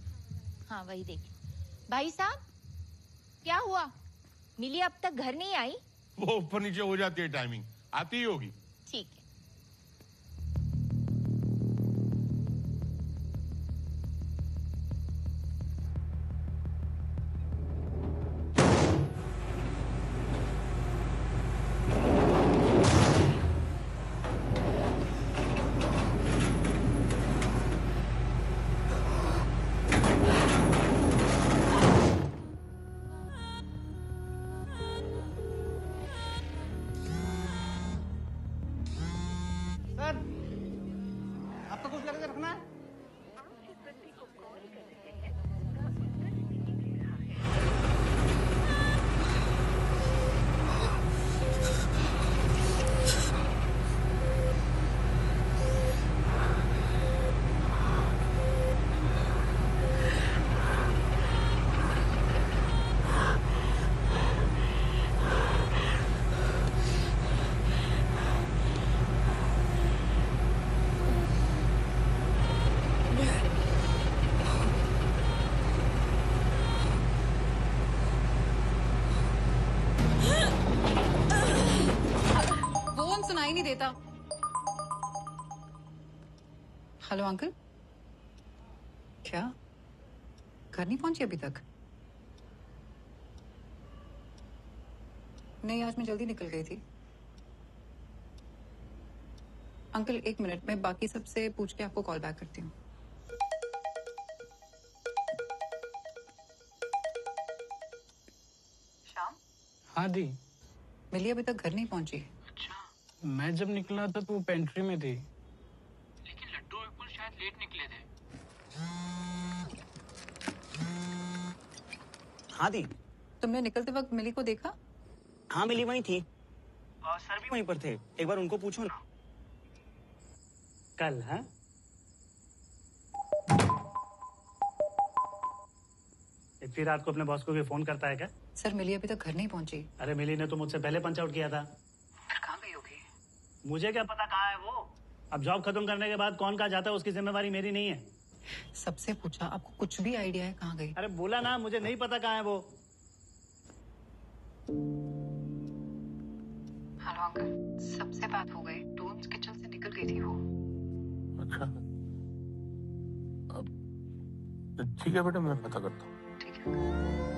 हाँ वही देख। भाई साहब क्या हुआ? मिली अब तक घर नहीं आई? वो ऊपर नीचे हो जाती है टाइमिंग, आती ही होगी। ठीक है। आपका कुछ करके रखना है? फोन सुनाई नहीं देता। हेलो अंकल, क्या घर नहीं पहुंची अभी तक? नहीं, आज मैं जल्दी निकल गई थी। अंकल एक मिनट, मैं बाकी सबसे पूछ के आपको कॉल बैक करती हूँ। शाम? हाँ दी। मिली अभी तक घर नहीं पहुंची। मैं जब निकला था तो वो पेंट्री में थी। लेकिन लड्डू और विपुल शायद लेट निकले थे। हाँ दी। तुमने निकलते वक्त मिली को देखा? हाँ मिली वहीं थी और सर भी वहीं पर थे। एक बार उनको पूछो ना। कल है? इतनी रात को अपने बॉस को भी फोन करता है क्या? सर मिली अभी तक घर नहीं पहुंची। अरे मिली ने तो मुझसे पहले पंच आउट किया था। फिर कहाँ गई होगी? मुझे क्या पता कहाँ है वो। अब जॉब खत्म करने के बाद कौन कहाँ जाता है उसकी जिम्मेवारी मेरी नहीं है। सबसे पूछा, आपको कुछ भी आइडिया है कहाँ गई? अरे बोला ना, मुझे नहीं पता कहाँ है वो। हेलो अंकल, सबसे बात हो गई। टूम्स किचन से निकल गई थी वो। अच्छा, ठीक है बेटा, मैं पता करता हूँ। ठीक है।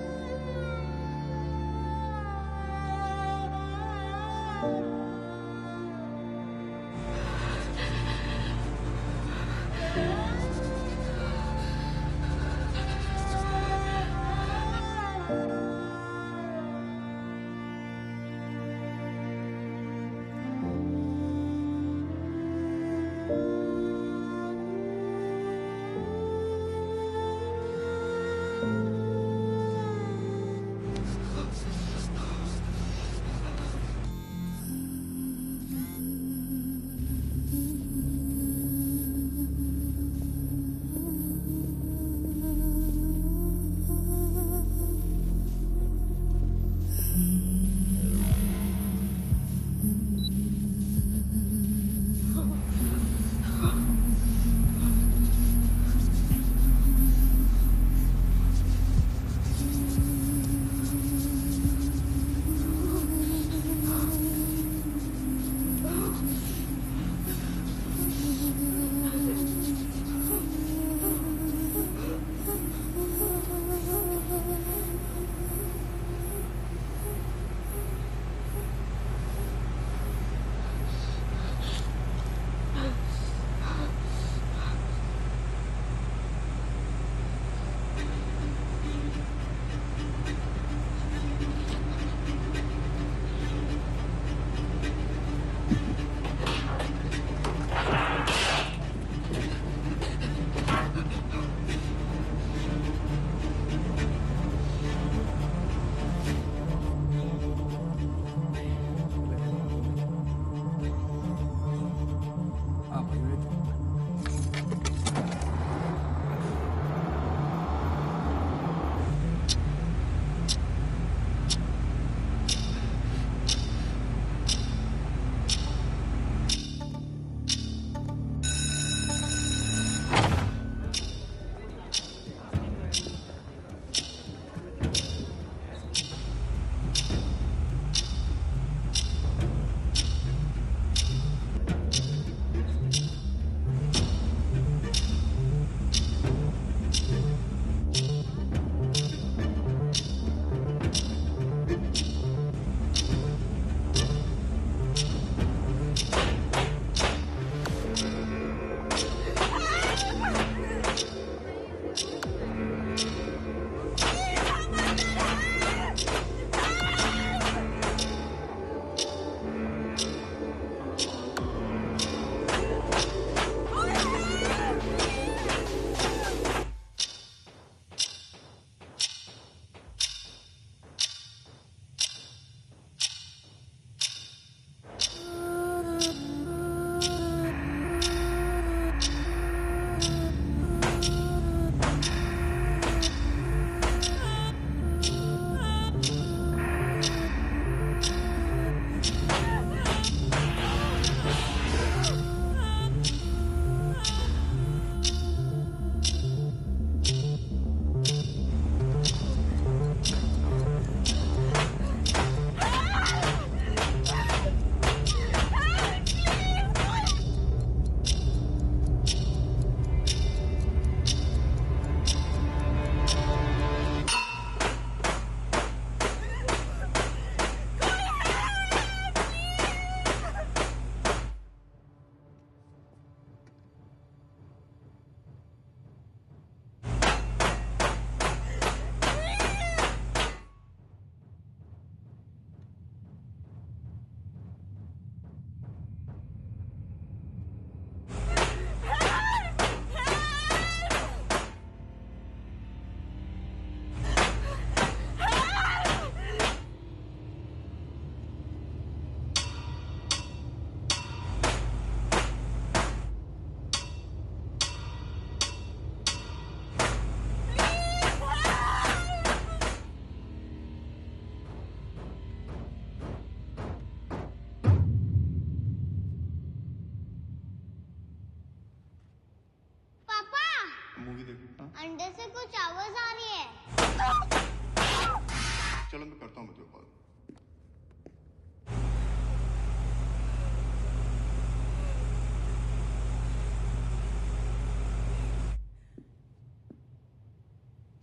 चलो मैं करता हूँ मैं कॉल।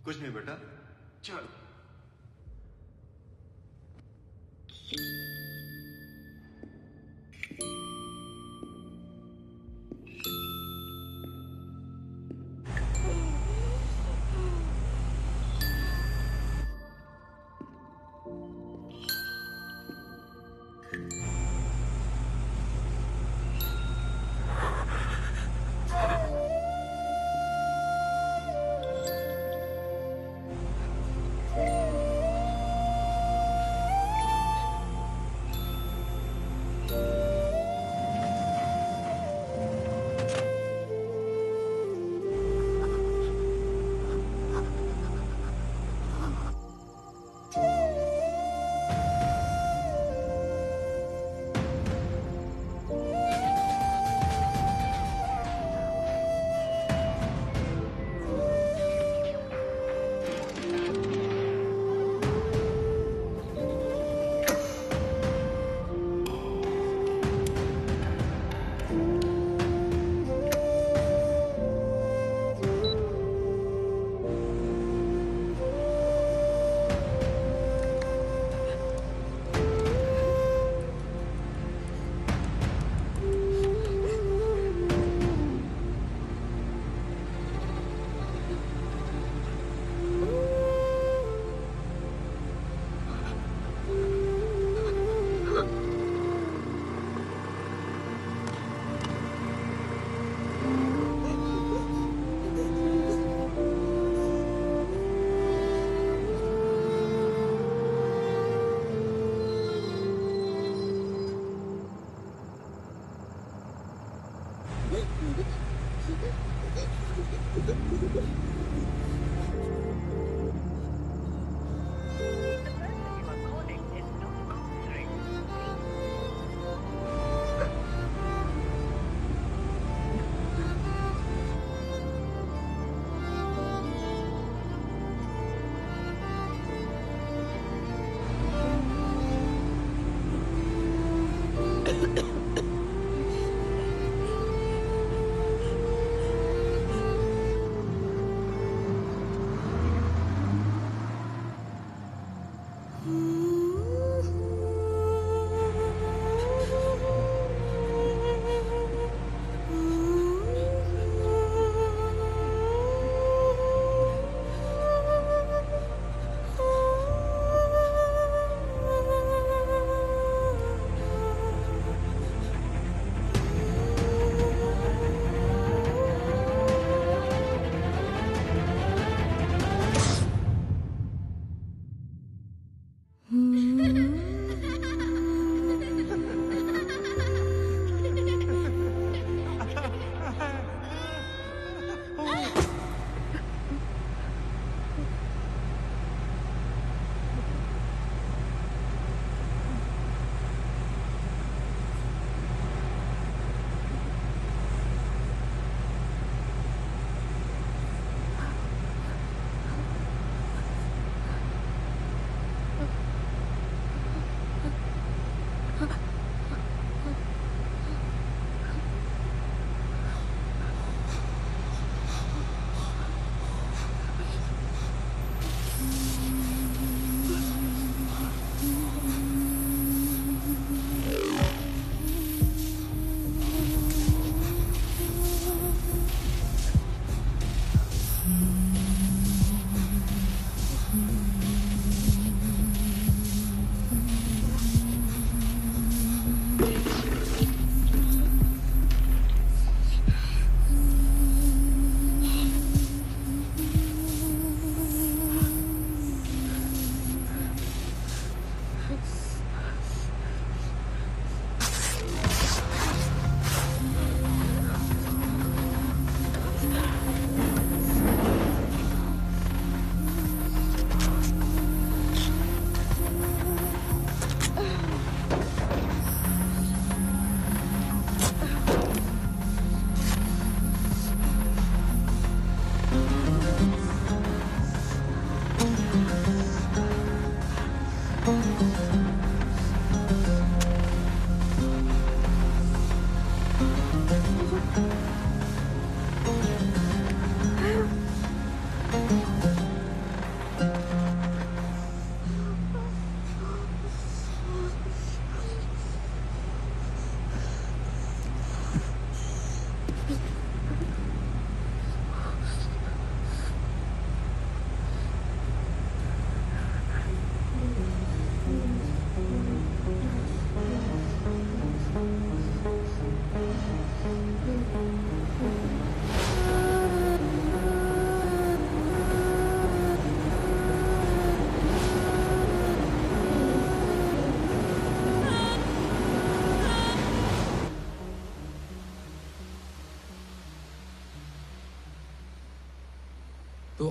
कुछ नहीं बेटा, चल।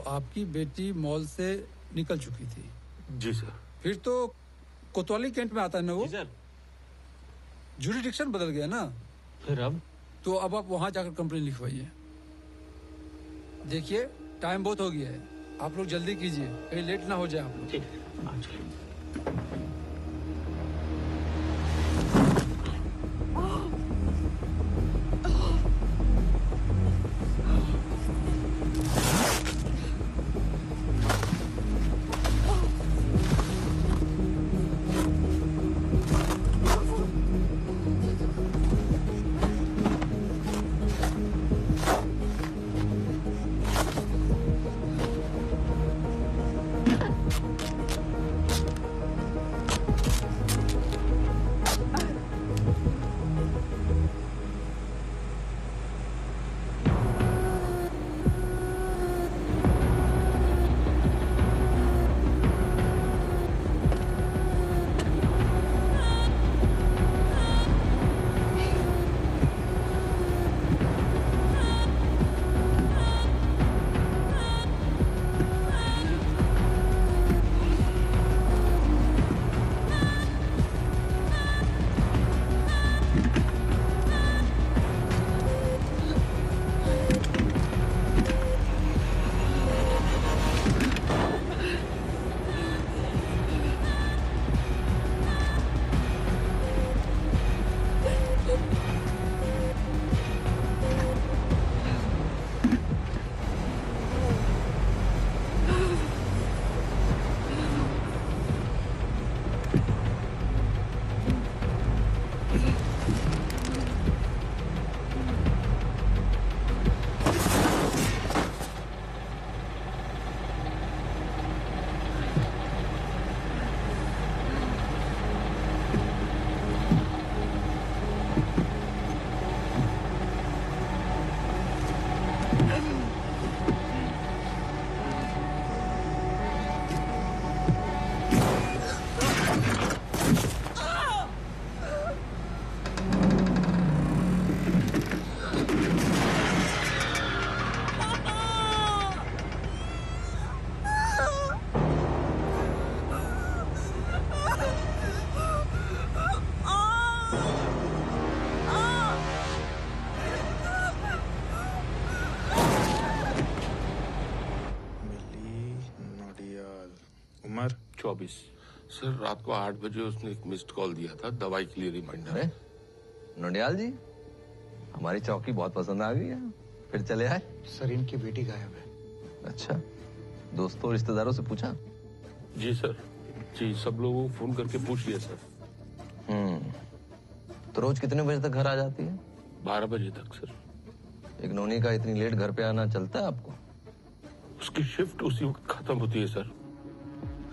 आपकी बेटी मॉल से निकल चुकी थी? जी सर। फिर तो कोतवाली कैंट में आता है ना वो? सर। जुरिडिक्शन बदल गया ना? फिर अब? तो अब आप वहां जाकर कंप्लेन लिखवाइए। देखिए टाइम बहुत हो गया है, आप लोग जल्दी कीजिए, कहीं लेट ना हो जाए आप लोग। ठीक है। उम्र 24। सर रात को 8 बजे उसने एक मिस्ड कॉल दिया था दवाई के लिए रिमाइंडर। अरे नोडियाल जी, हमारी चौकी बहुत पसंद आ गई है, फिर चले आए। सर इनकी बेटी गायब है। अच्छा, दोस्तों रिश्तेदारों से पूछा? जी सर, जी सब लोगों को फोन करके पूछ लिया सर। तो रोज कितने बजे तक घर आ जाती है? 12 बजे तक सर। एक नोनी का इतनी लेट घर पे आना चलता है आपको? उसकी शिफ्ट उसी वक्त खत्म होती है सर।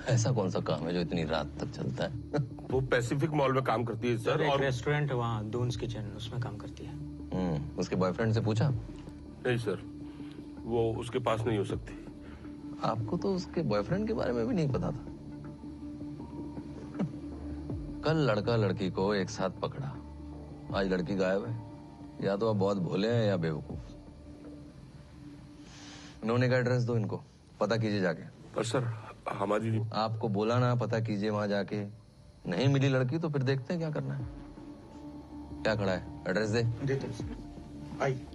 ऐसा कौन सा काम है जो इतनी रात तक चलता है? वो पैसिफिक मॉल में काम करती है सर। और रेस्टोरेंट है वहाँ, दून्स किचन, उसमें काम करती है। उसके बॉयफ्रेंड से पूछा? नहीं सर, वो उसके पास नहीं हो सकती। आपको तो उसके बॉयफ्रेंड के बारे में भी नहीं पता था। कल लड़का लड़की को एक साथ पकड़ा, आज लड़की गायब है। या तो आप बहुत भोले हैं या बेवकूफ। इन्होंने का एड्रेस दो इनको, पता कीजिए जाके। पर सर हमारी, आपको बोला ना पता कीजिए वहां जाके। नहीं मिली लड़की तो फिर देखते हैं क्या करना है। क्या खड़ा है, एड्रेस दे। देते हैं। आइए।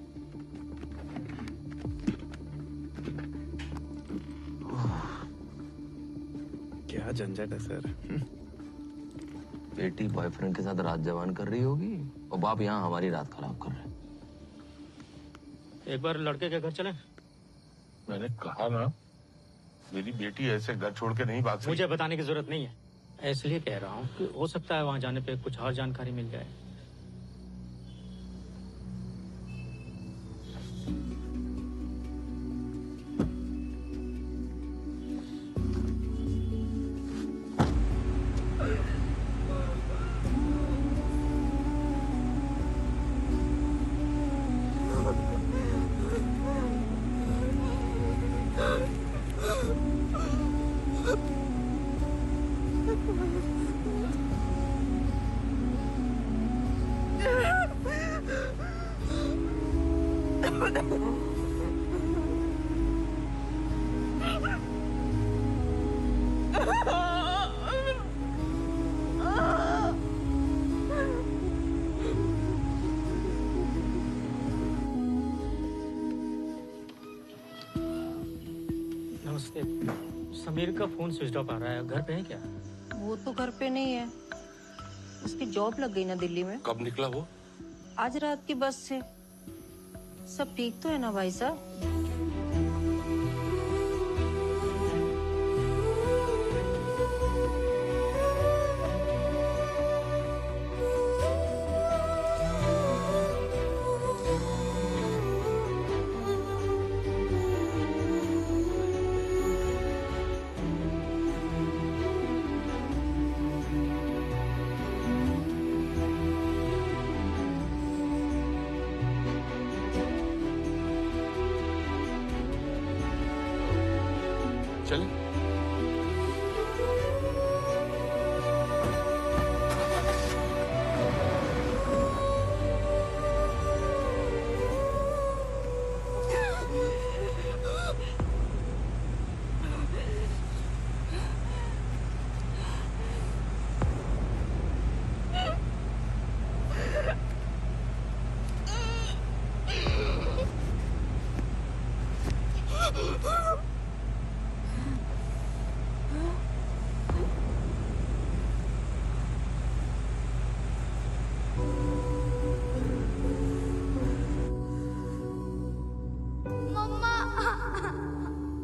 क्या झंझट है सर। बेटी बॉयफ्रेंड के साथ रात जवान कर रही होगी और बाप यहाँ हमारी रात खराब कर रहे हैं। एक बार लड़के के घर चलें? मैंने कहा ना, मेरी बेटी ऐसे घर छोड़ के नहीं भाग सकती। मुझे बताने की जरूरत नहीं है, इसलिए कह रहा हूँ कि हो सकता है वहां जाने पे कुछ और जानकारी मिल जाए। समीर का फोन स्विच ऑफ आ रहा है, घर पे है क्या? वो तो घर पे नहीं है, उसकी जॉब लग गई ना दिल्ली में। कब निकला वो? आज रात की बस से। सब ठीक तो है ना भाई साहब? चले?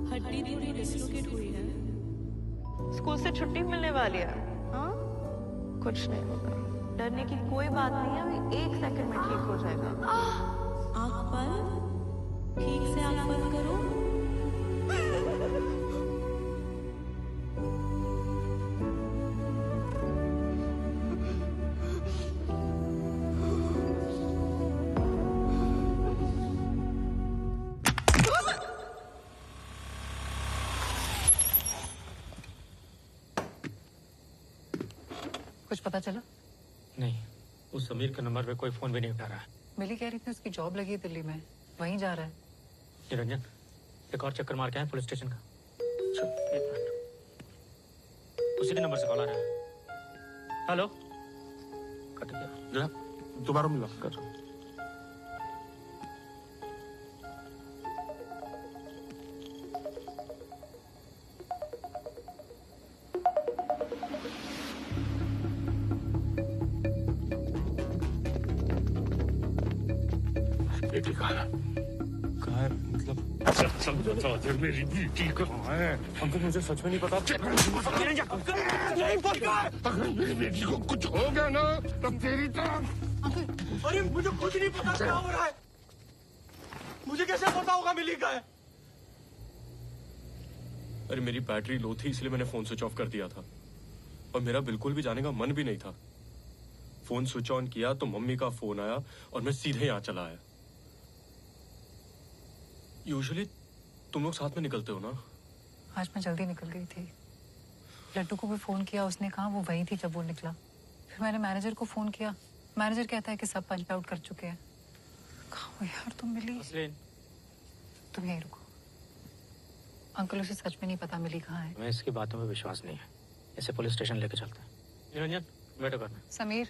हड्डी थोड़ी डिस्लोकेट हुई है। स्कूल से छुट्टी मिलने वाली है। हाँ, कुछ नहीं होगा, डरने की कोई बात नहीं है, अभी 1 सेकंड में ठीक हो जाएगा। आँख बंद, ठीक से आँख बंद करो। कुछ पता चला? नहीं, उस समीर के नंबर पे कोई फोन भी नहीं उठा रहा है। मिली कह रही थी उसकी जॉब लगी है दिल्ली में, वहीं जा रहा है। निरंजन, एक और चक्कर मार के आए पुलिस स्टेशन का। एक मिनट, उसी के नंबर से कॉल आ रहा है। हेलो, कट गया। दोबारा मिला कर। बेटी कहाँ है? कहाँ है? मतलब मेरी बेटी कहाँ है? अंकल मुझे सच में नहीं पता। अगर मेरी बेटी को कुछ हो गया ना तो तेरी तरफ। अरे मुझे कुछ नहीं पता क्या हो रहा है। मुझे कैसे पता होगा मिली का है? अरे मेरी बैटरी लो थी इसलिए मैंने फोन स्विच ऑफ कर दिया था और मेरा बिल्कुल भी जाने का मन भी नहीं था। फोन स्विच ऑन किया तो मम्मी का फोन आया और मैं सीधे यहाँ चला आया। यूजुअली तुम लोग साथ में निकलते हो ना? आज मैं जल्दी निकल गई थी। लड्डू को भी फोन किया, उसने कहा वो वही थी जब वो निकला। फिर मैंने मैनेजर को फोन किया, मैनेजर कहता है कि सब पंच आउट कर चुके हैं। कहाँ हो यार तुम मिली? तुम यहीं रुको। अंकल उसे सच में नहीं पता मिली कहाँ है। मैं इसकी बातों में विश्वास नहीं है, इसे पुलिस स्टेशन लेके चलते हैं। निरंजन, बैठो करना। समीर,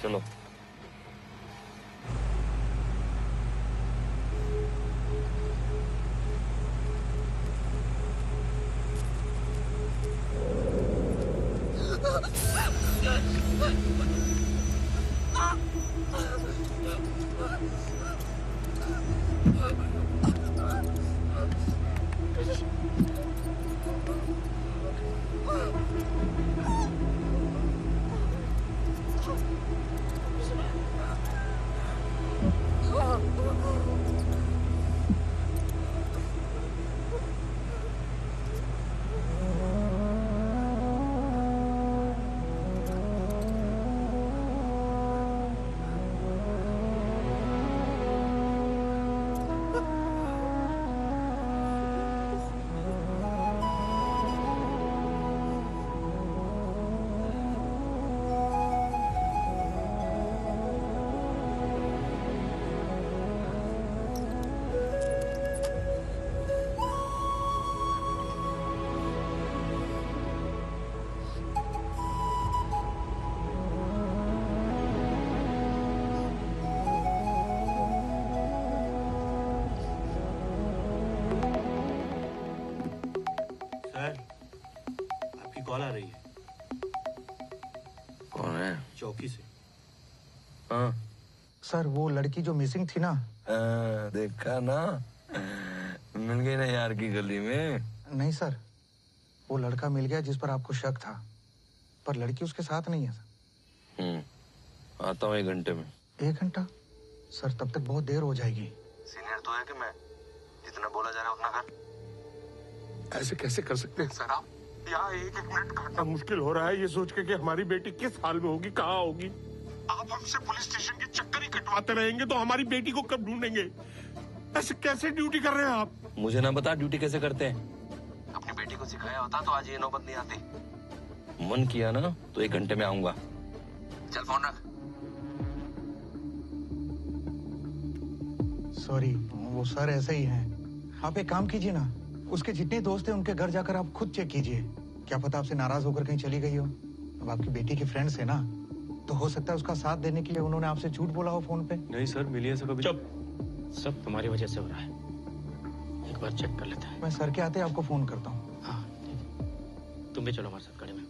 चलो। कॉल आ रही है। कौन है? चौकी से। हाँ सर वो लड़की जो मिसिंग थी ना। देखा ना, मिल गई ना यार की गली में। नहीं सर, वो लड़का मिल गया जिस पर आपको शक था, पर लड़की उसके साथ नहीं है सर। आता हूँ 1 घंटे में। 1 घंटा? सर तब तक बहुत देर हो जाएगी। सीनियर तो है कि मैं, जितना बोला जा रहा है उतना कर। ऐसे कैसे कर सकते हैं सर आप? यहाँ 1-1 मिनट काटना मुश्किल हो रहा है ये सोच के कि हमारी बेटी किस हाल में होगी, कहाँ होगी। आप हमसे पुलिस स्टेशन के चक्कर ही कटवाते रहेंगे तो हमारी बेटी को कब ढूंढेंगे? ऐसे कैसे ड्यूटी कर रहे हैं आप? मुझे ना बता ड्यूटी कैसे करते हैं। अपनी बेटी को सिखाया होता तो आज ये नौबत नहीं आती। मन किया ना तो 1 घंटे में आऊंगा। चल फोन रख। सॉरी, वो सर ऐसे ही हैं। आप एक काम कीजिए ना, उसके जितने दोस्त हैं उनके घर जाकर आप खुद चेक कीजिए। क्या पता आपसे नाराज होकर कहीं चली गई हो। अब आपकी बेटी की फ्रेंड्स है ना, तो हो सकता है उसका साथ देने के लिए उन्होंने आपसे झूठ बोला हो फोन पे। नहीं सर, मिली ऐसा कभी। चुप, सब तुम्हारी वजह से हो रहा है। एक बार चेक कर लेते हैं। मैं सर के आते आपको फोन करता हूँ। हाँ ठीक है, तुम भी चलो हमारे साथ गाड़ी में।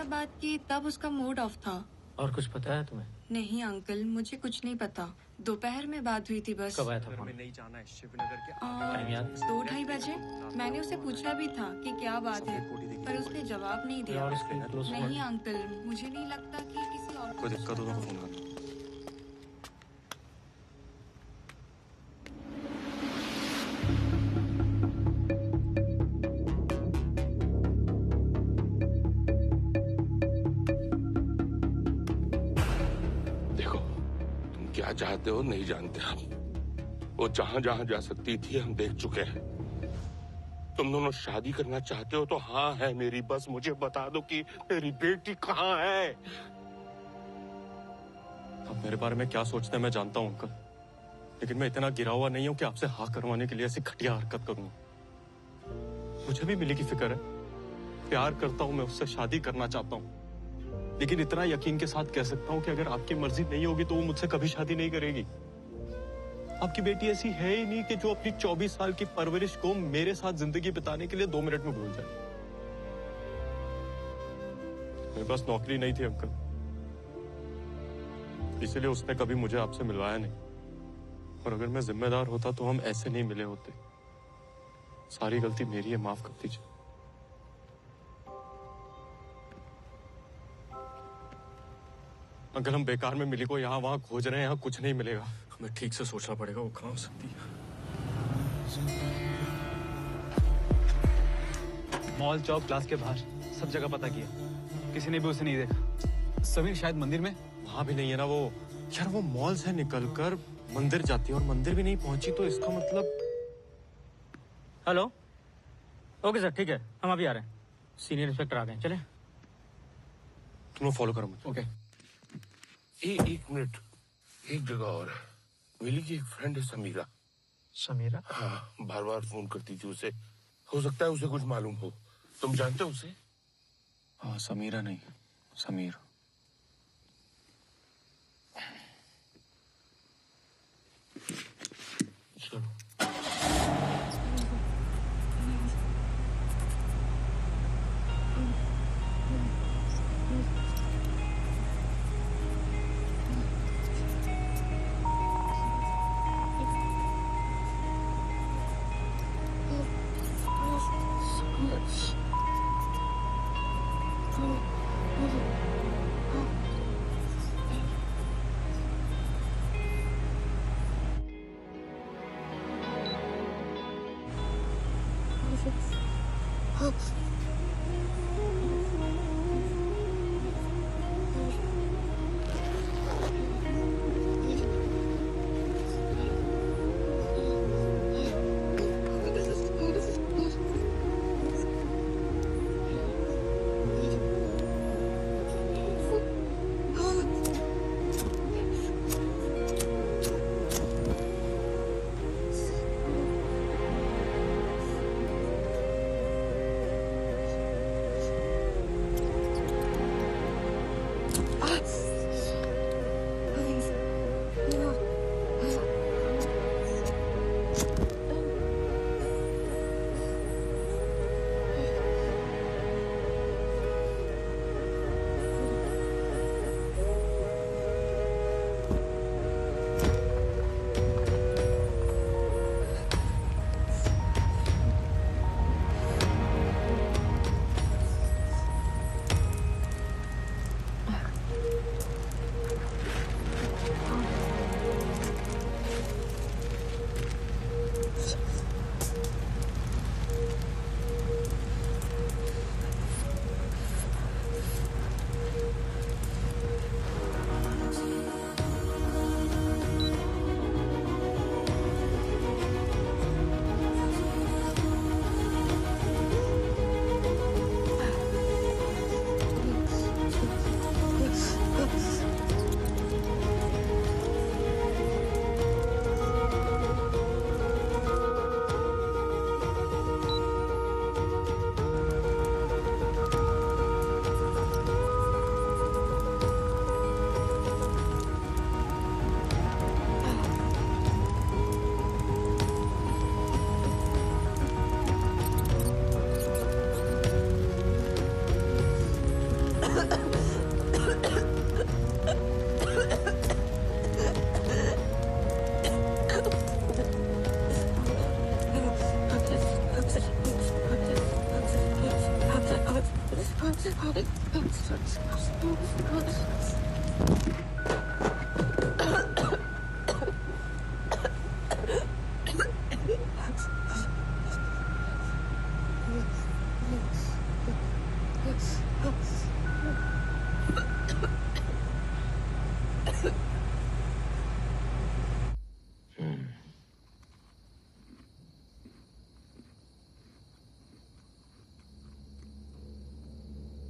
बात की तब उसका मूड ऑफ था। और कुछ पता है तुम्हें? नहीं अंकल, मुझे कुछ नहीं पता। दोपहर में बात हुई थी बस। कब आया था फोन? नहीं जाना है शिवनगर के 2-2:30 बजे। मैंने उसे पूछा भी था कि क्या बात है, पर उसने जवाब नहीं दिया। नहीं अंकल, मुझे नहीं लगता कि किसी और कोई दिक्कत हो तो फोन करना। क्या चाहते हो नहीं जानते हम। वो जहां जहां जा सकती थी हम देख चुके हैं। तुम दोनों शादी करना चाहते हो तो हाँ है मेरी, बस मुझे बता दो कि मेरी बेटी कहाँ है। आप मेरे बारे में क्या सोचते हैं मैं जानता हूँ अंकल, लेकिन मैं इतना गिरा हुआ नहीं हूँ कि आपसे हाँ करवाने के लिए ऐसी घटिया हरकत करूंगा। मुझे भी मिली की फिक्र है, प्यार करता हूँ मैं उससे, शादी करना चाहता हूँ, लेकिन इतना यकीन के साथ कह सकता हूँ कि अगर आपकी मर्जी नहीं होगी तो वो मुझसे कभी शादी नहीं करेगी। आपकी बेटी ऐसी है ही नहीं कि जो अपनी 24 साल की परवरिश को मेरे साथ जिंदगी बिताने के लिए 2 मिनट में भूल जाए। मेरे पास नौकरी नहीं थी अंकल, इसलिए उसने कभी मुझे आपसे मिलवाया नहीं, और अगर मैं जिम्मेदार होता तो हम ऐसे नहीं मिले होते। सारी गलती मेरी है, माफ कर दीजिए। अंकल हम बेकार में मिली को यहाँ वहां खोज रहे हैं, यहाँ कुछ नहीं मिलेगा। हमें ठीक से सोचना पड़ेगा वो कहाँ हो सकती है। मॉल, चौक, क्लास के बाहर सब जगह पता किया, किसी ने भी उसे नहीं देखा। समीर शायद मंदिर में। वहां भी नहीं है ना वो। यार वो मॉल से निकलकर मंदिर जाती है और मंदिर भी नहीं पहुंची, तो इसका मतलब। हेलो, ओके सर, ठीक है, हम अभी आ रहे हैं। सीनियर इंस्पेक्टर आ गए, चले। तुम फॉलो करो मुझे। ओके। एक मिनट, एक जगह और। मिली की एक फ्रेंड है समीरा। समीरा? हाँ, बार बार फोन करती थी उसे। हो सकता है उसे कुछ मालूम हो। तुम जानते हो उसे? हाँ, समीरा नहीं, समीर। चलो।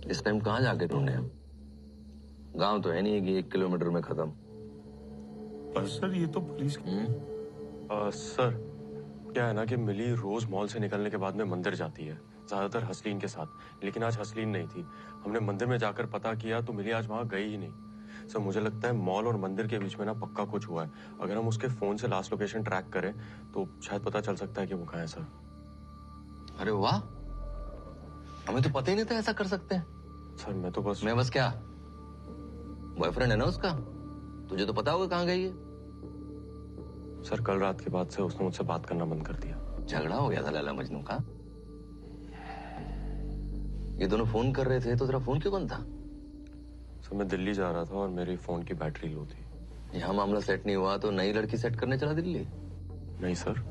इस टाइम कहाँ जाके ढूंढे हम? गांव तो है नहीं कि 1 किलोमीटर में खत्म। पर सर ये तो पुलिस सर क्या है ना कि मिली रोज मॉल से निकलने के बाद में मंदिर जाती है, ज्यादातर हसलीन के साथ। लेकिन आज हसलीन नहीं थी। हमने मंदिर में जाकर पता किया तो मिली आज वहां गई ही नहीं। सर मुझे लगता है मॉल और मंदिर के बीच में ना पक्का कुछ हुआ है। अगर हम उसके फोन से लास्ट लोकेशन ट्रैक करें तो शायद पता चल सकता है कि वो कहाँ है। सर अरे वाह, हमें तो पता ही नहीं था ऐसा कर सकते हैं। सर मैं बस क्या बॉयफ्रेंड है ना उसका, तुझे तो पता होगा कहाँ गई है। सर कल रात के बाद से उसने मुझसे बात करना बंद कर दिया। झगड़ा हो गया था लैला मजनू का। ये दोनों फोन कर रहे थे तो तेरा फोन क्यों बंद था? सर मैं दिल्ली जा रहा था और मेरी फोन की बैटरी लो थी। यहाँ मामला सेट नहीं हुआ तो नई लड़की सेट करने चला दिल्ली? नहीं सर,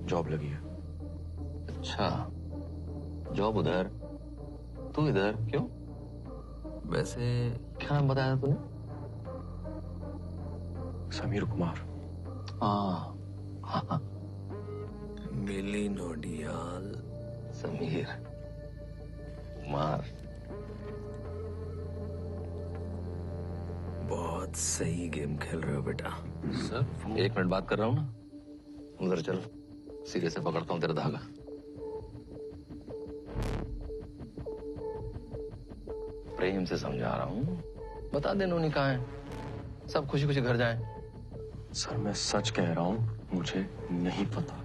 जॉब लगी है। अच्छा, जॉब उधर, तू इधर, क्यों? वैसे क्या नाम बताया तूने? समीर कुमार। हाँ। मिली नोडियाल समीर कुमार। बहुत सही गेम खेल रहे हो बेटा। सर 1 मिनट बात कर रहा हूँ ना, उधर चल, सिरे से पकड़ता हूँ तेरा धागा। प्रेम से समझा रहा हूँ, बता दे नोनी कहाँ है, सब खुशी खुशी घर जाएं। सर मैं सच कह रहा हूँ, मुझे नहीं पता।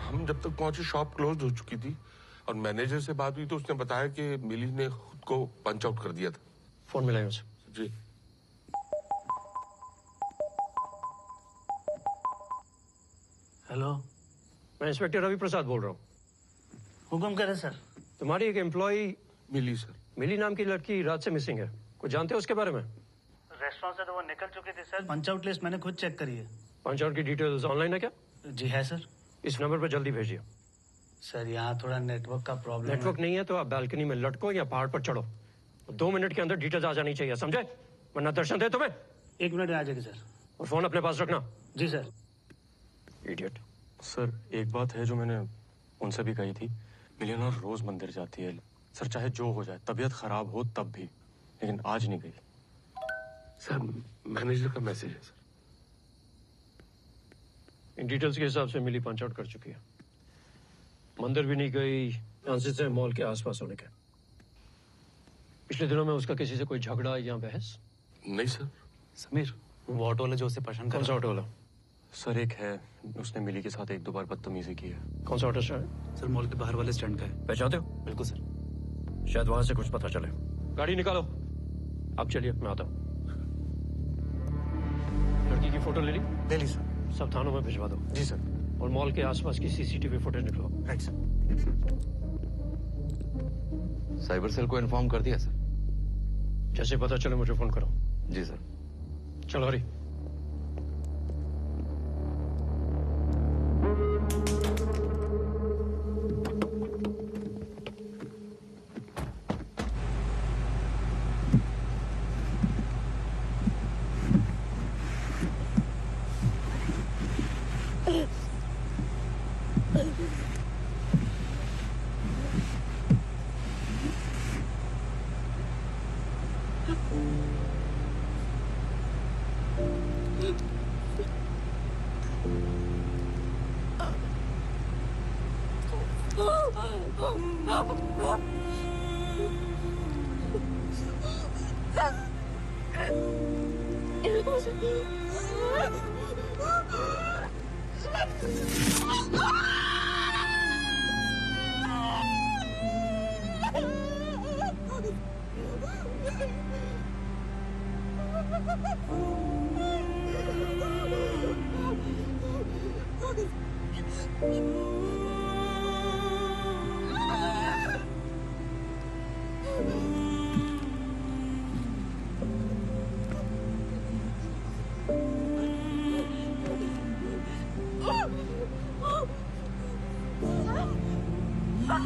हम जब तक पहुंचे शॉप क्लोज हो चुकी थी और मैनेजर से बात हुई तो उसने बताया कि मिली ने खुद को पंच आउट कर दिया था। फोन मिलाइए उसे। जी। हेलो, मैं इंस्पेक्टर रवि प्रसाद बोल रहा हूँ। हुक्म करें सर। तुम्हारी एक एम्प्लॉय मिली सर, मिली नाम की लड़की रात से मिसिंग है, कुछ जानते हो उसके बारे में? रेस्टोरेंट से तो वो निकल चुकी थी सर। पंच आउट लिस्ट मैंने खुद चेक करी है। पंच आउट की डिटेल्स ऑनलाइन है क्या? जी है सर। इस नंबर पर जल्दी भेजिए। सर यहाँ थोड़ा नेटवर्क का प्रॉब्लम नेटवर्क नहीं है तो आप बालकनी में लटको या पहाड़ पर चढ़ो। 2 मिनट के अंदर डिटेल्स आ जानी चाहिए, समझे? वरना दर्शन दे तुम्हें। 1 मिनट में आ जाएगी सर। और फोन अपने पास रखना। जी सर। इडियट। सर एक बात है जो मैंने उनसे भी कही थी, मिलियन रोज मंदिर जाती है। सर चाहे जो हो जाए, तबीयत खराब हो तब भी, लेकिन आज नहीं गई। सर मैनेजर का मैसेज है सर। इन डिटेल्स के हिसाब से मिली पंच आउट कर चुकी है। मंदिर भी नहीं गई, चांसेस है मॉल के आसपास होने के। पिछले दिनों में उसका किसी से कोई झगड़ा या बहस? नहीं सर। समीर, वो ऑटो वाला जो उसे परेशान कर कौन सा ऑटो वाला? सर एक है, उसने मिली के साथ 1-2 बार बदतमीजी की है। कौन सा ऑटो स्टैंड? सर मॉल के बाहर वाले स्टैंड का है। पहचानते हो? बिल्कुल सर। शायद वहां से कुछ पता चले। गाड़ी निकालो। आप चलिए, मैं आता हूँ। लड़की की फोटो ले ली? ले ली सर। सब थानों में भिजवा दो। जी सर। और मॉल के आसपास की सीसीटीवी फुटेज निकलो। Right sir. साइबर सेल को इन्फॉर्म कर दिया सर। जैसे पता चले मुझे फोन करो। जी सर। चलो हरी। फिर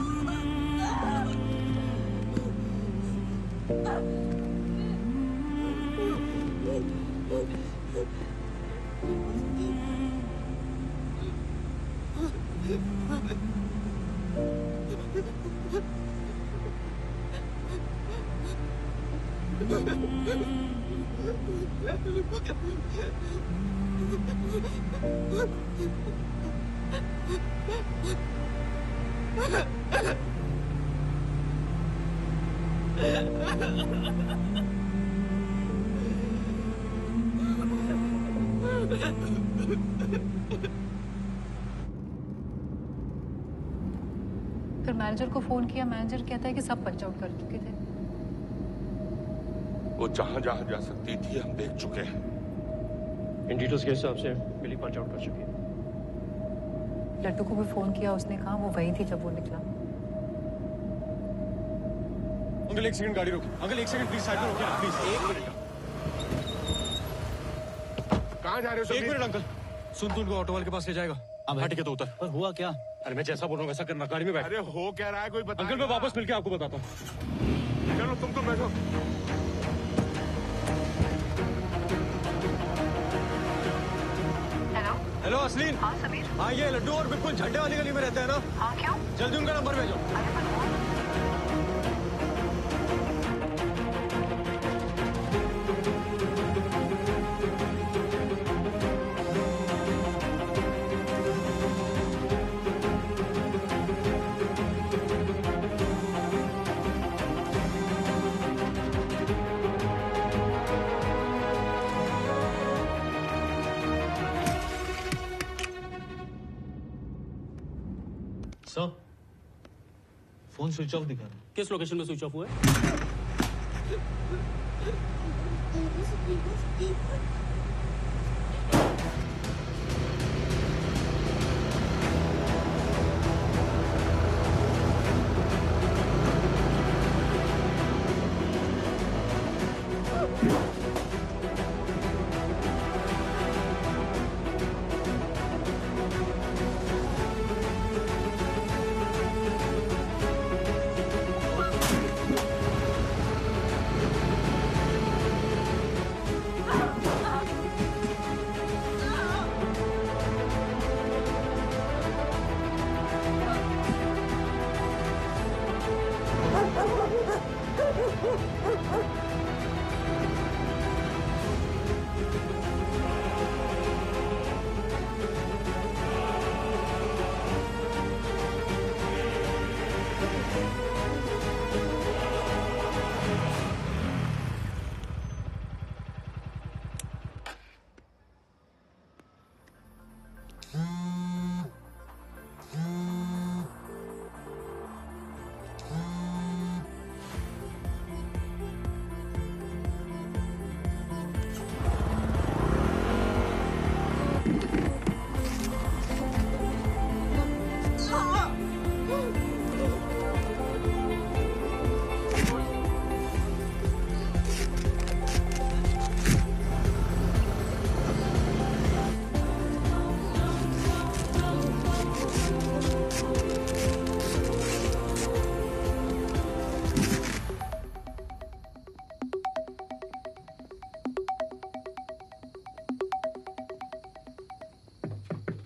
मैनेजर को फोन किया, मैनेजर कहता है कि सब पंच आउट कर चुके थे। वो जहां जहां जा सकती थी हम देख चुके हैं। इन डिटेल्स के हिसाब से मिली पंच आउट कर चुकी है। लड्डू को भी फोन किया, उसने कहा वो वही थी जब वो निकला। अंकल एक सेकंड गाड़ी रोकिए। अंकल एक सेकंड प्लीज साइड में रोकिए प्लीज। एक मिनट। कहाँ जा रहे हो? एक मिनट अंकल। सुन तू उनको ऑटो वाले के पास ले जाएगा। हाँ ठीक है तो उतर। पर हुआ क्या? अरे मैं जैसा बोल रहा हूँ वैसा करना। गाड़ी में बैठ। अरे हो क्या रहा है कोई बता। अंकल मैं वापस मिलके आपको बताता हूँ। चलो तुम तो बैठो। हेलो असलीन। हाँ समीर। हाँ ये लड्डू और बिल्कुल झंडे वाली गली में रहते हैं ना? हाँ क्यों? जल्दी उनका नंबर भेजो। सर फोन स्विच ऑफ दिखा रहा है। किस लोकेशन में स्विच ऑफ हुआ है?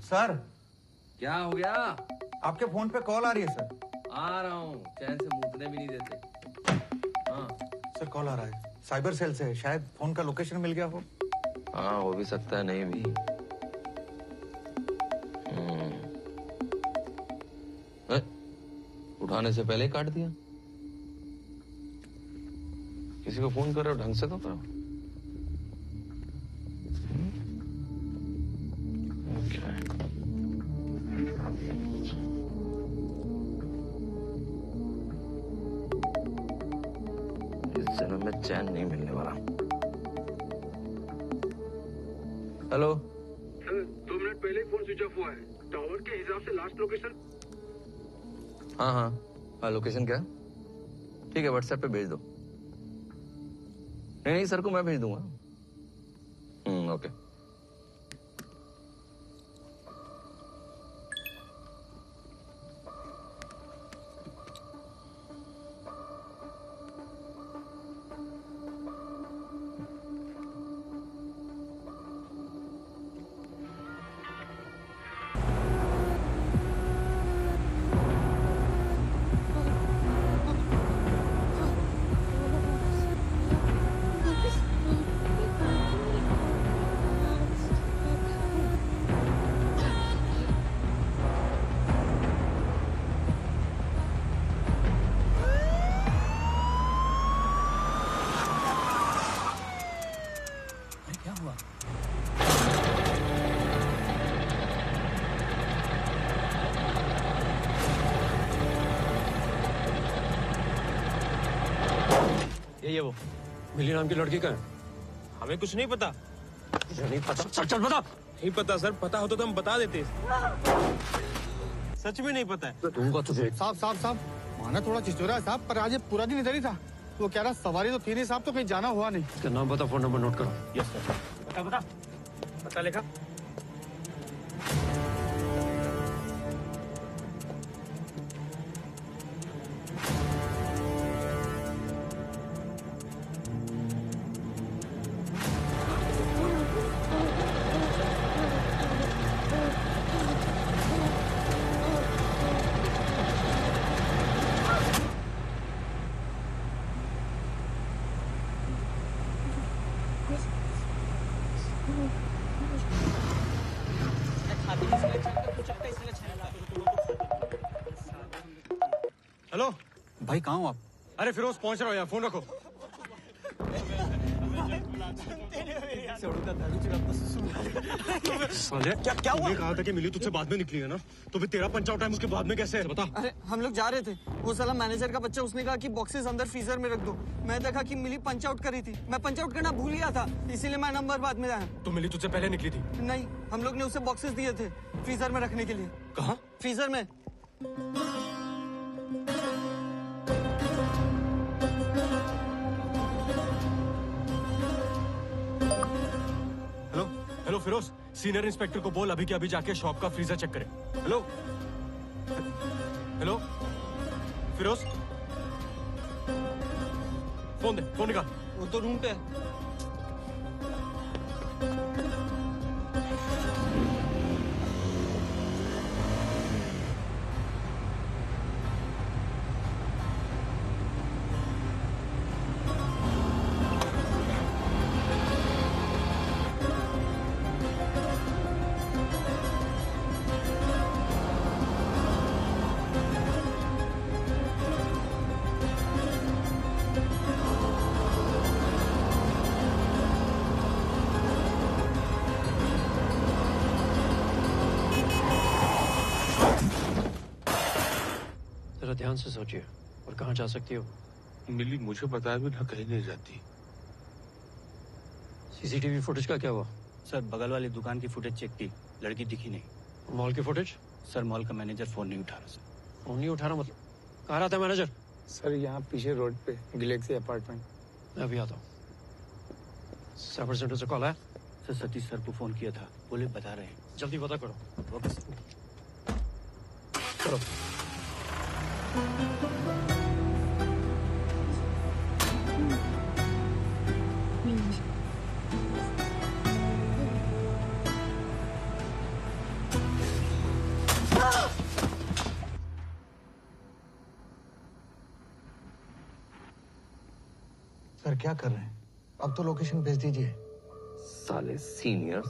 सर क्या हो गया? आपके फोन पे कॉल आ रही है सर। आ रहा हूँ, चैन से मूतने भी नहीं देते। हाँ सर कॉल आ रहा है साइबर सेल से, शायद फोन का लोकेशन मिल गया हो। हाँ हो भी सकता है, नहीं भी। उठाने से पहले ही काट दिया। किसी को फोन कर रहे हो ढंग से तो करो। इस जन्म में चैन नहीं मिलने वाला। हेलो सर 2 मिनट पहले ही फोन स्विच ऑफ हुआ है। टावर के हिसाब से लास्ट लोकेशन। हाँ हाँ हाँ लोकेशन क्या? ठीक है व्हाट्सएप पे भेज दो। नहीं सर को मैं भेज दूंगा। ओके। यही है वो। मिली नाम की लड़की का है? हमें कुछ नहीं पता। नहीं पता? चल बता। नहीं पता सर, पता होता तो हम बता देते। सच में नहीं पता है। दूंगा तुझे। साहब माना थोड़ा चिचोरा है साहब, पर आज ये पूरा दिन इधर ही था। वो कह रहा सवारी तो थी नहीं साहब, तो कहीं जाना हुआ नहीं। इसका नाम बता, फोन नंबर नोट करो। Yes sir. बता लेखा। हेलो भाई, कहाँ हो आप? अरे फिरोज पहुंच रहा हो यार, फोन रखो। क्या हुआ? कहा था कि मिली तुझसे बाद में निकली है ना, तो फिर तेरा पंच आउट टाइम उसके बाद में कैसे है बता। अरे हम लोग जा रहे थे, वो साला मैनेजर का बच्चा, उसने कहा कि बॉक्सेस अंदर फ्रीजर में रख दो। मैं देखा कि मिली पंच आउट करी थी, मैं पंच आउट करना भूल गया था, इसीलिए मैं नंबर बाद में आया। तो मिली तुझसे पहले निकली थी? नहीं, हम लोग ने उसे बॉक्सेस दिए थे फ्रीजर में रखने के लिए। कहाँ? फ्रीजर में। हेलो फिरोज, सीनियर इंस्पेक्टर को बोल अभी के अभी जाके शॉप का फ्रीजर चेक करे। हेलो हेलो फिरोज, फोन दे, फोन निकाल। वो तो रूम पे है। ध्यान से सोचिए, और कहाँ जा सकती हो? मिली मुझे बताया भी ना कहीं नहीं जाती। सीसीटीवी फुटेज का क्या हुआ? सर बगल वाली दुकान की फुटेज चेक की, लड़की दिखी नहीं। मॉल की फुटेज? सर मॉल का मैनेजर फोन नहीं उठा रहा सर। फोन नहीं उठा रहा मतलब? कहाँ रहता है मैनेजर? सर यहाँ पीछे रोड पे, गैलेक्सी अपार्टमेंट। मैं अभी आता हूँ। साइबर सेंटर से कॉल आया? सर सतीश सर को फोन किया था, बोले बता रहे हैं। जल्दी पता करो। Okay sir. करो। सर क्या कर रहे हैं? अब तो लोकेशन भेज दीजिए। साले सीनियर्स,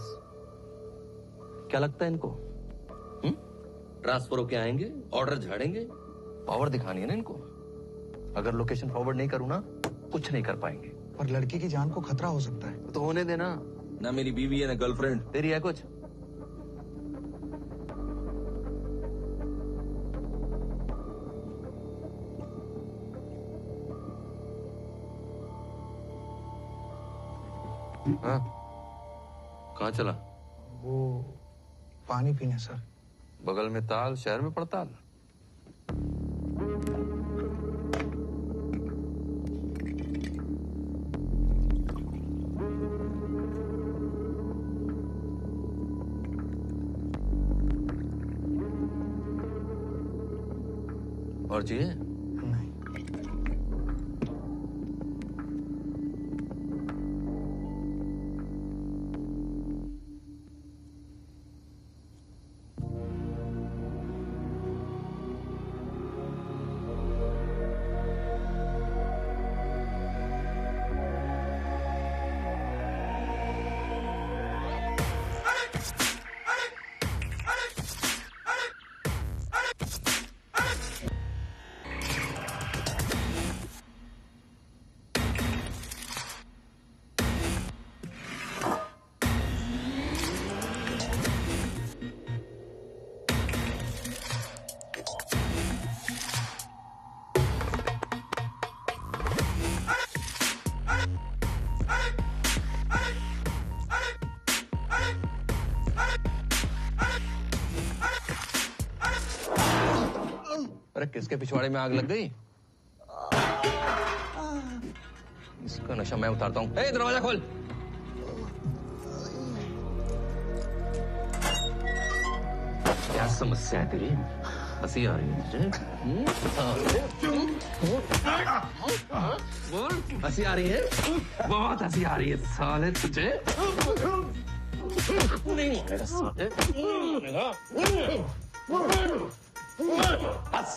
क्या लगता है इनको? ट्रांसफर होके आएंगे, ऑर्डर झाड़ेंगे, पावर दिखानी है ना इनको। अगर लोकेशन फॉरवर्ड नहीं करूँ ना, कुछ नहीं कर पाएंगे। पर लड़की की जान को खतरा हो सकता है। तो होने देना ना। मेरी बीवी है ना गर्लफ्रेंड, तेरी है कुछ? हाँ, कहाँ चला? वो पानी पीने सर। बगल में ताल, शहर में पड़ताल। और चाहिए? अरे किसके पिछवाड़े में आग लग गई? इसका नशा मैं उतारता हूँ। ए, दरवाजा खोल। क्या समस्या है तेरी? हंसी आ रही है तुझे? बोल, हंसी आ रही है? बहुत हंसी आ रही है साले तुझे। नहीं मारेगा साले। हंस,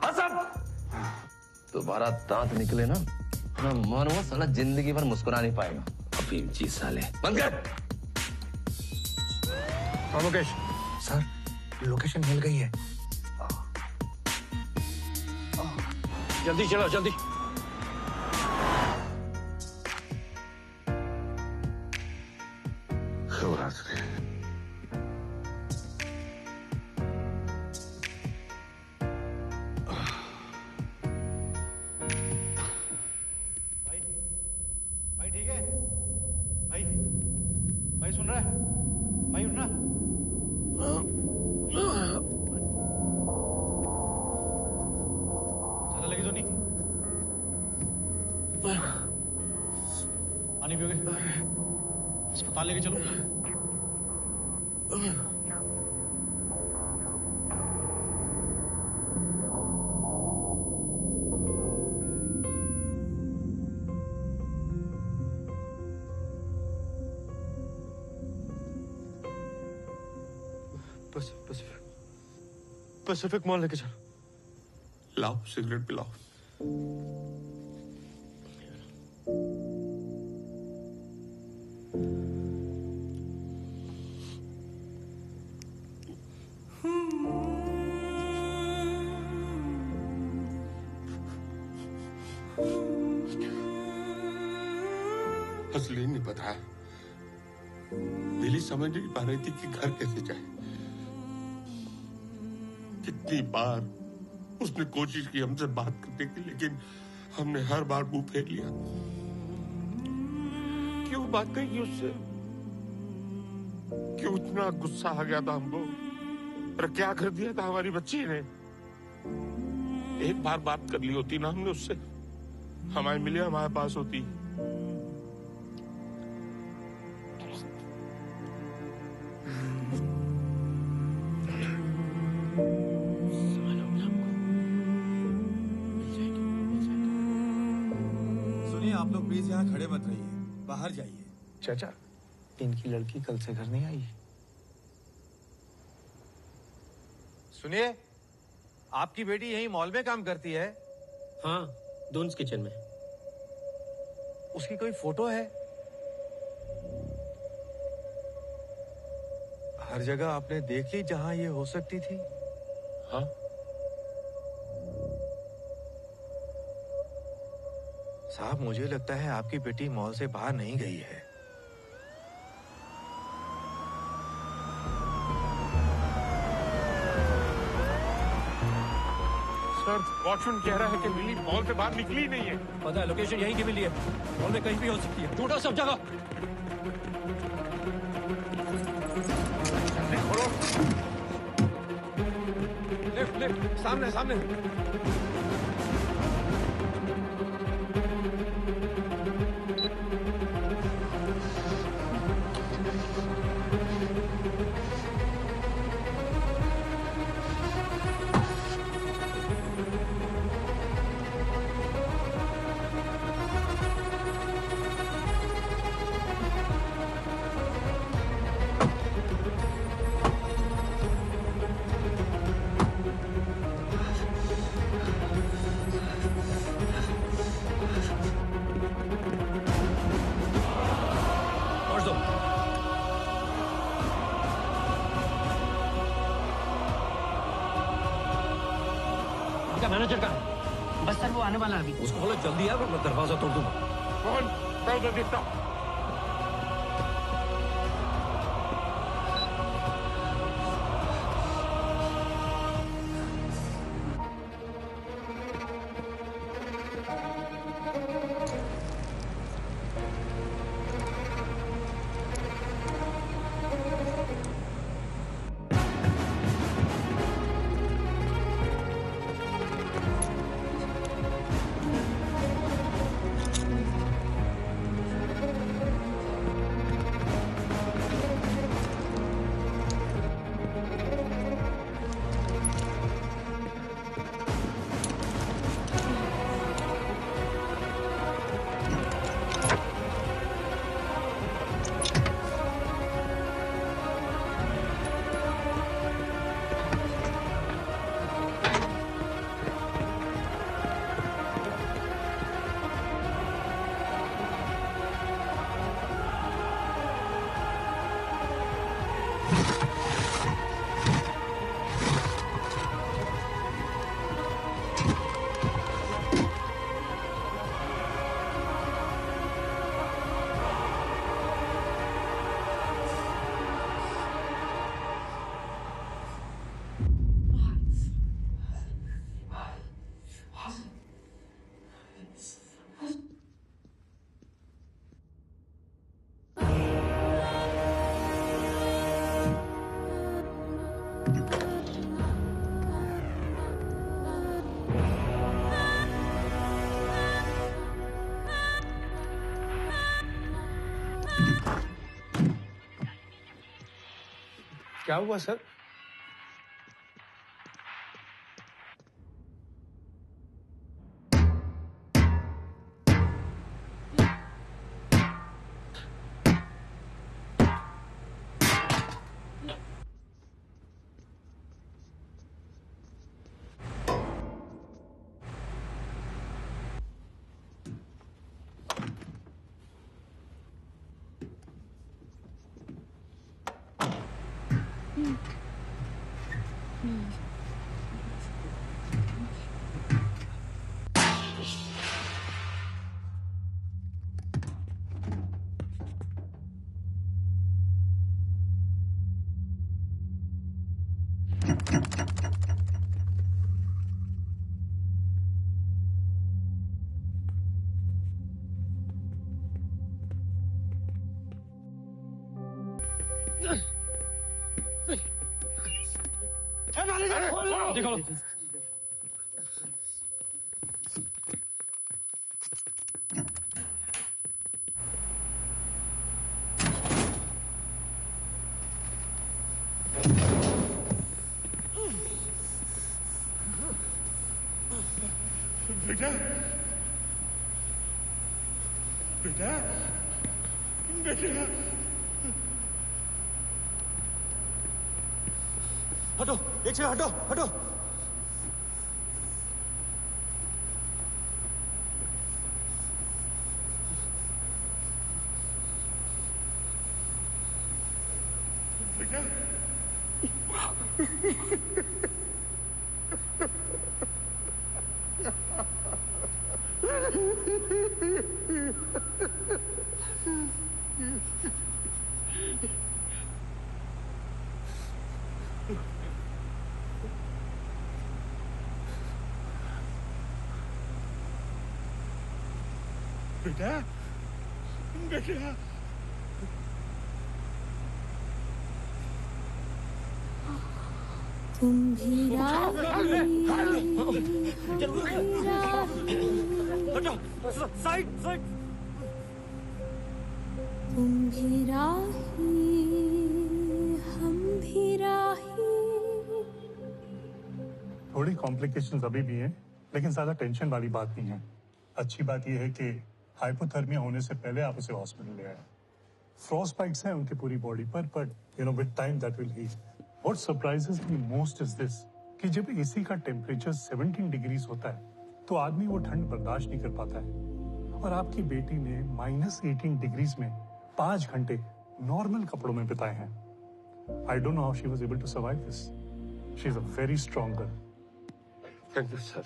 हंस अब। दोबारा दांत निकले ना, मैं मारूंगा साला, जिंदगी भर मुस्कुरा नहीं पाएगा। अफीम चीज साले। बंद कर। हाँ मुकेश सर, लोकेशन मिल गई है। जल्दी चलो जल्दी। शिवरात्रि। भाई ठीक है? भाई भाई सुन रहा है? भाई उठना। ज्यादा लगी तो नहीं? पानी पियोगे? अस्पताल लेके चलो। पैसिफिक मॉल लेके चलो। लाओ सिगरेट पिलाओ। असली नहीं पता, दिली समझ नहीं पा रही थी कि घर कैसे जाए। कितनी बार उसने कोशिश की हमसे बात करने की, लेकिन हमने हर बार मुंह फेर लिया। क्यों बात कही उससे? क्यों इतना गुस्सा आ गया था हमको? और क्या कर दिया था हमारी बच्ची ने? एक बार बात कर ली होती ना हमने उससे, हमारी मिलिया हमारे पास होती। सुनिए, आप लोग प्लीज यहाँ खड़े मत रहिए, बाहर जाइए। चाचा, इनकी लड़की कल से घर नहीं आई। सुनिए, आपकी बेटी यही मॉल में काम करती है? हाँ, दून्स किचन में। उसकी कोई फोटो है? हर जगह आपने देख ली जहां ये हो सकती थी? हाँ। साहब, मुझे लगता है आपकी बेटी मॉल से बाहर नहीं गई है। सर, वॉचमैन कह रहा है कि मिली मॉल से बाहर निकली ही नहीं है। पता है, लोकेशन यहीं की मिली है। मॉल में कहीं भी हो सकती है। ढूंढो सब जगह। लिफ्ट लिफ्ट, सामने सामने। मैनेजर का है। बस सर, वो आने वाला है अभी। उसको बोलो जल्दी आ, मैं दरवाजा तोड़ दूंगा। कौन? मैं उधर देखता हूं। क्या हुआ सर? निकालो। बेटा बेटा बेटा हटो, एक से हटो हटो। बेटा बेटा बेटा तुम भी साइड साइड। तुम भी राही हम भी राही। थोड़ी कॉम्प्लिकेशंस अभी भी हैं, लेकिन ज्यादा टेंशन वाली बात नहीं है। अच्छी बात यह है कि हाइपोथर्मिया होने से पहले आप उसे हॉस्पिटल ले आए। फ्रॉस्ट बाइट्स हैं उनकी पूरी बॉडी पर, but with time that will heal. What surprises me most is this कि जब एसी का टेम्परेचर 17 डिग्रीज होता है तो आदमी वो ठंड बर्दाश्त नहीं कर पाता है, और आपकी बेटी ने -18 डिग्रीज में 5 घंटे नॉर्मल कपड़ों में बिताए हैं। I don't know how she was able to survive this. She is a very strong girl. Thank you sir,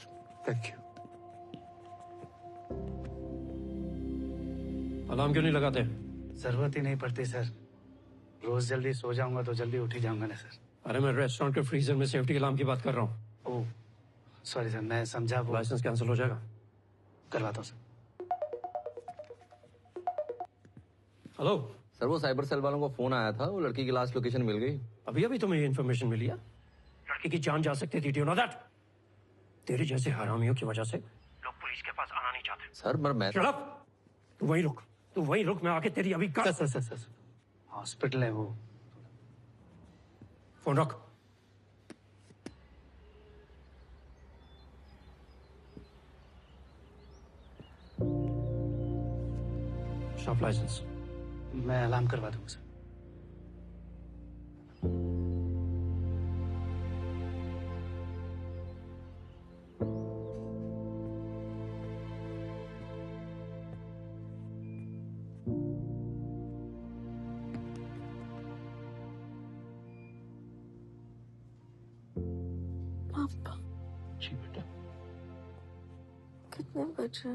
thank you. Alarm क्यों नहीं लगाते? जरूरत ही नहीं पड़ती सर। रोज जल्दी सो जाऊंगा तो जल्दी उठ ही जाऊंगा ना सर। अरे मैं रेस्टोरेंट के फ्रीजर में सेफ्टी अलार्म की बात कर रहा हूँ। ओह सॉरी सर, मैं समझा वो। लाइसेंस कैंसिल हो जाएगा। करवाता हूँ सर। हेलो सर, वो साइबर सेल वालों को फोन आया था, वो लड़की की लास्ट लोकेशन मिल गई। अभी अभी तुम्हें ये इन्फॉर्मेशन मिली है? लड़की की जान जा सकती थी, नो दैट? तेरी जैसे हरामियों की वजह से लोग पुलिस के पास आना नहीं चाहते। सर मैं Shut up! तू वहीं रुक, तू वहीं रुक, मैं आके तेरी अभी कर। सर हॉस्पिटल है वो। फोन रख। Shop licence. मैं अलार्म करवा दूंगा सर। पापा जी बेटा। कितने बजे?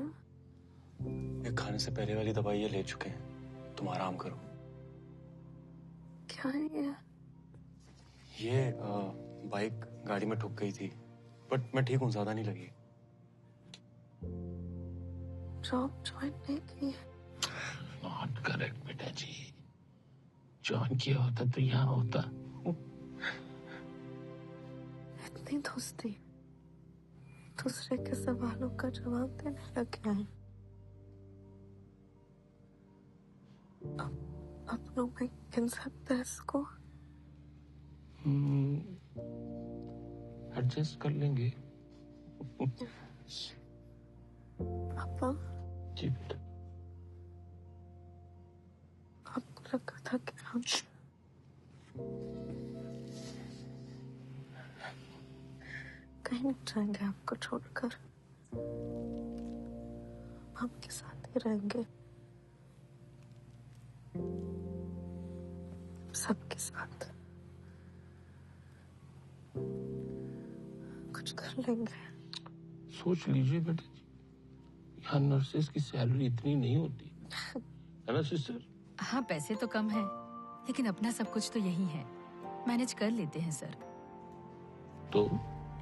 ये खाने से पहले वाली दवाई ये ले चुके हैं, तुम आराम करो। क्या है ये बाइक गाड़ी में ठुक गई थी, बट मैं ठीक हूँ, ज्यादा नहीं लगी। जॉब ज्वाइन नहीं की? नॉट करेक्ट बेटा जी, ज्वाइन किया होता तो यहाँ होता। इतनी दोस्ती दूसरे के सवालों का जवाब देने लग गया है। अपनों में गिन सकते हैं इसको? एडजस्ट कर लेंगे। पापा, जी बेटा। आपको लगा था कि हम कहीं नहीं जाएंगे आपको छोड़कर, हम आपके साथ ही रहेंगे, सबके साथ कुछ कर लेंगे। सोच लीजिए बेटा जी, यहाँ नर्सेस की सैलरी इतनी नहीं होती है ना सिस्टर? हाँ, पैसे तो कम है, लेकिन अपना सब कुछ तो यही है, मैनेज कर लेते हैं सर। तो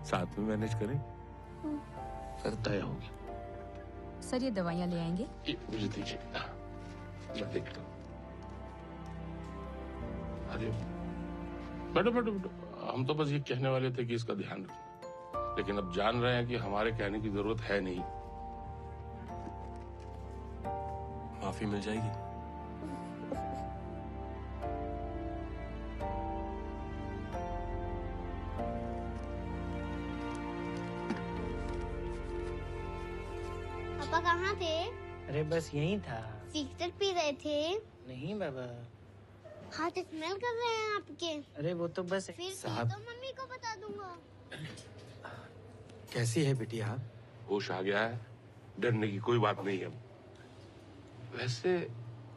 साथ में मैनेज करें, फिर तय होगी। सर ये दवाइयाँ ले आएंगे? ये मुझे दीजिए, मैं देखता हूँ। अरे बैठो बैठो बैठो, हम तो बस ये कहने वाले थे कि इसका ध्यान रखना, लेकिन अब जान रहे हैं कि हमारे कहने की जरूरत है नहीं। माफी मिल जाएगी? पापा कहाँ थे? अरे बस यही था। सिगरेट पी रहे थे? नहीं बाबा। हाथ स्मेल कर रहे हैं आपके। अरे वो तो बस फिर साहब। तो मम्मी को बता दूंगा। कैसी है बिटिया? होश आ गया है, डरने की कोई बात नहीं है। वैसे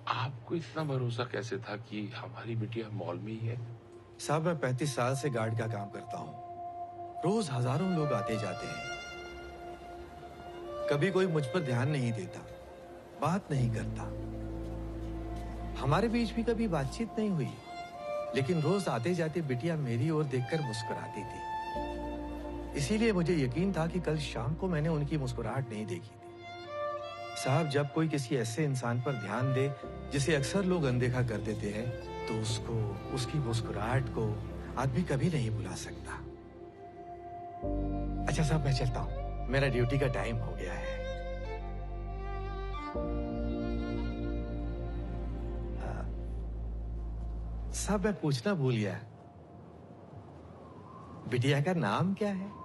आपको इतना भरोसा कैसे था कि हमारी बिटिया मॉल में ही है? साहब मैं 35 साल से गार्ड का काम करता हूँ। रोज हजारों लोग आते जाते हैं। कभी कोई मुझ पर ध्यान नहीं देता, बात नहीं करता। हमारे बीच भी कभी बातचीत नहीं हुई, लेकिन रोज आते जाते बिटिया मेरी ओर देखकर मुस्कुराती थी। इसीलिए मुझे यकीन था कि कल शाम को मैंने उनकी मुस्कुराहट नहीं देखी थी। साहब जब कोई किसी ऐसे इंसान पर ध्यान दे जिसे अक्सर लोग अनदेखा कर देते हैं, तो उसको, उसकी मुस्कुराहट को आदमी कभी नहीं भुला सकता। अच्छा साहब मैं चलता हूँ, मेरा ड्यूटी का टाइम हो गया है। साहब मैं पूछना भूल गया, बिटिया का नाम क्या है?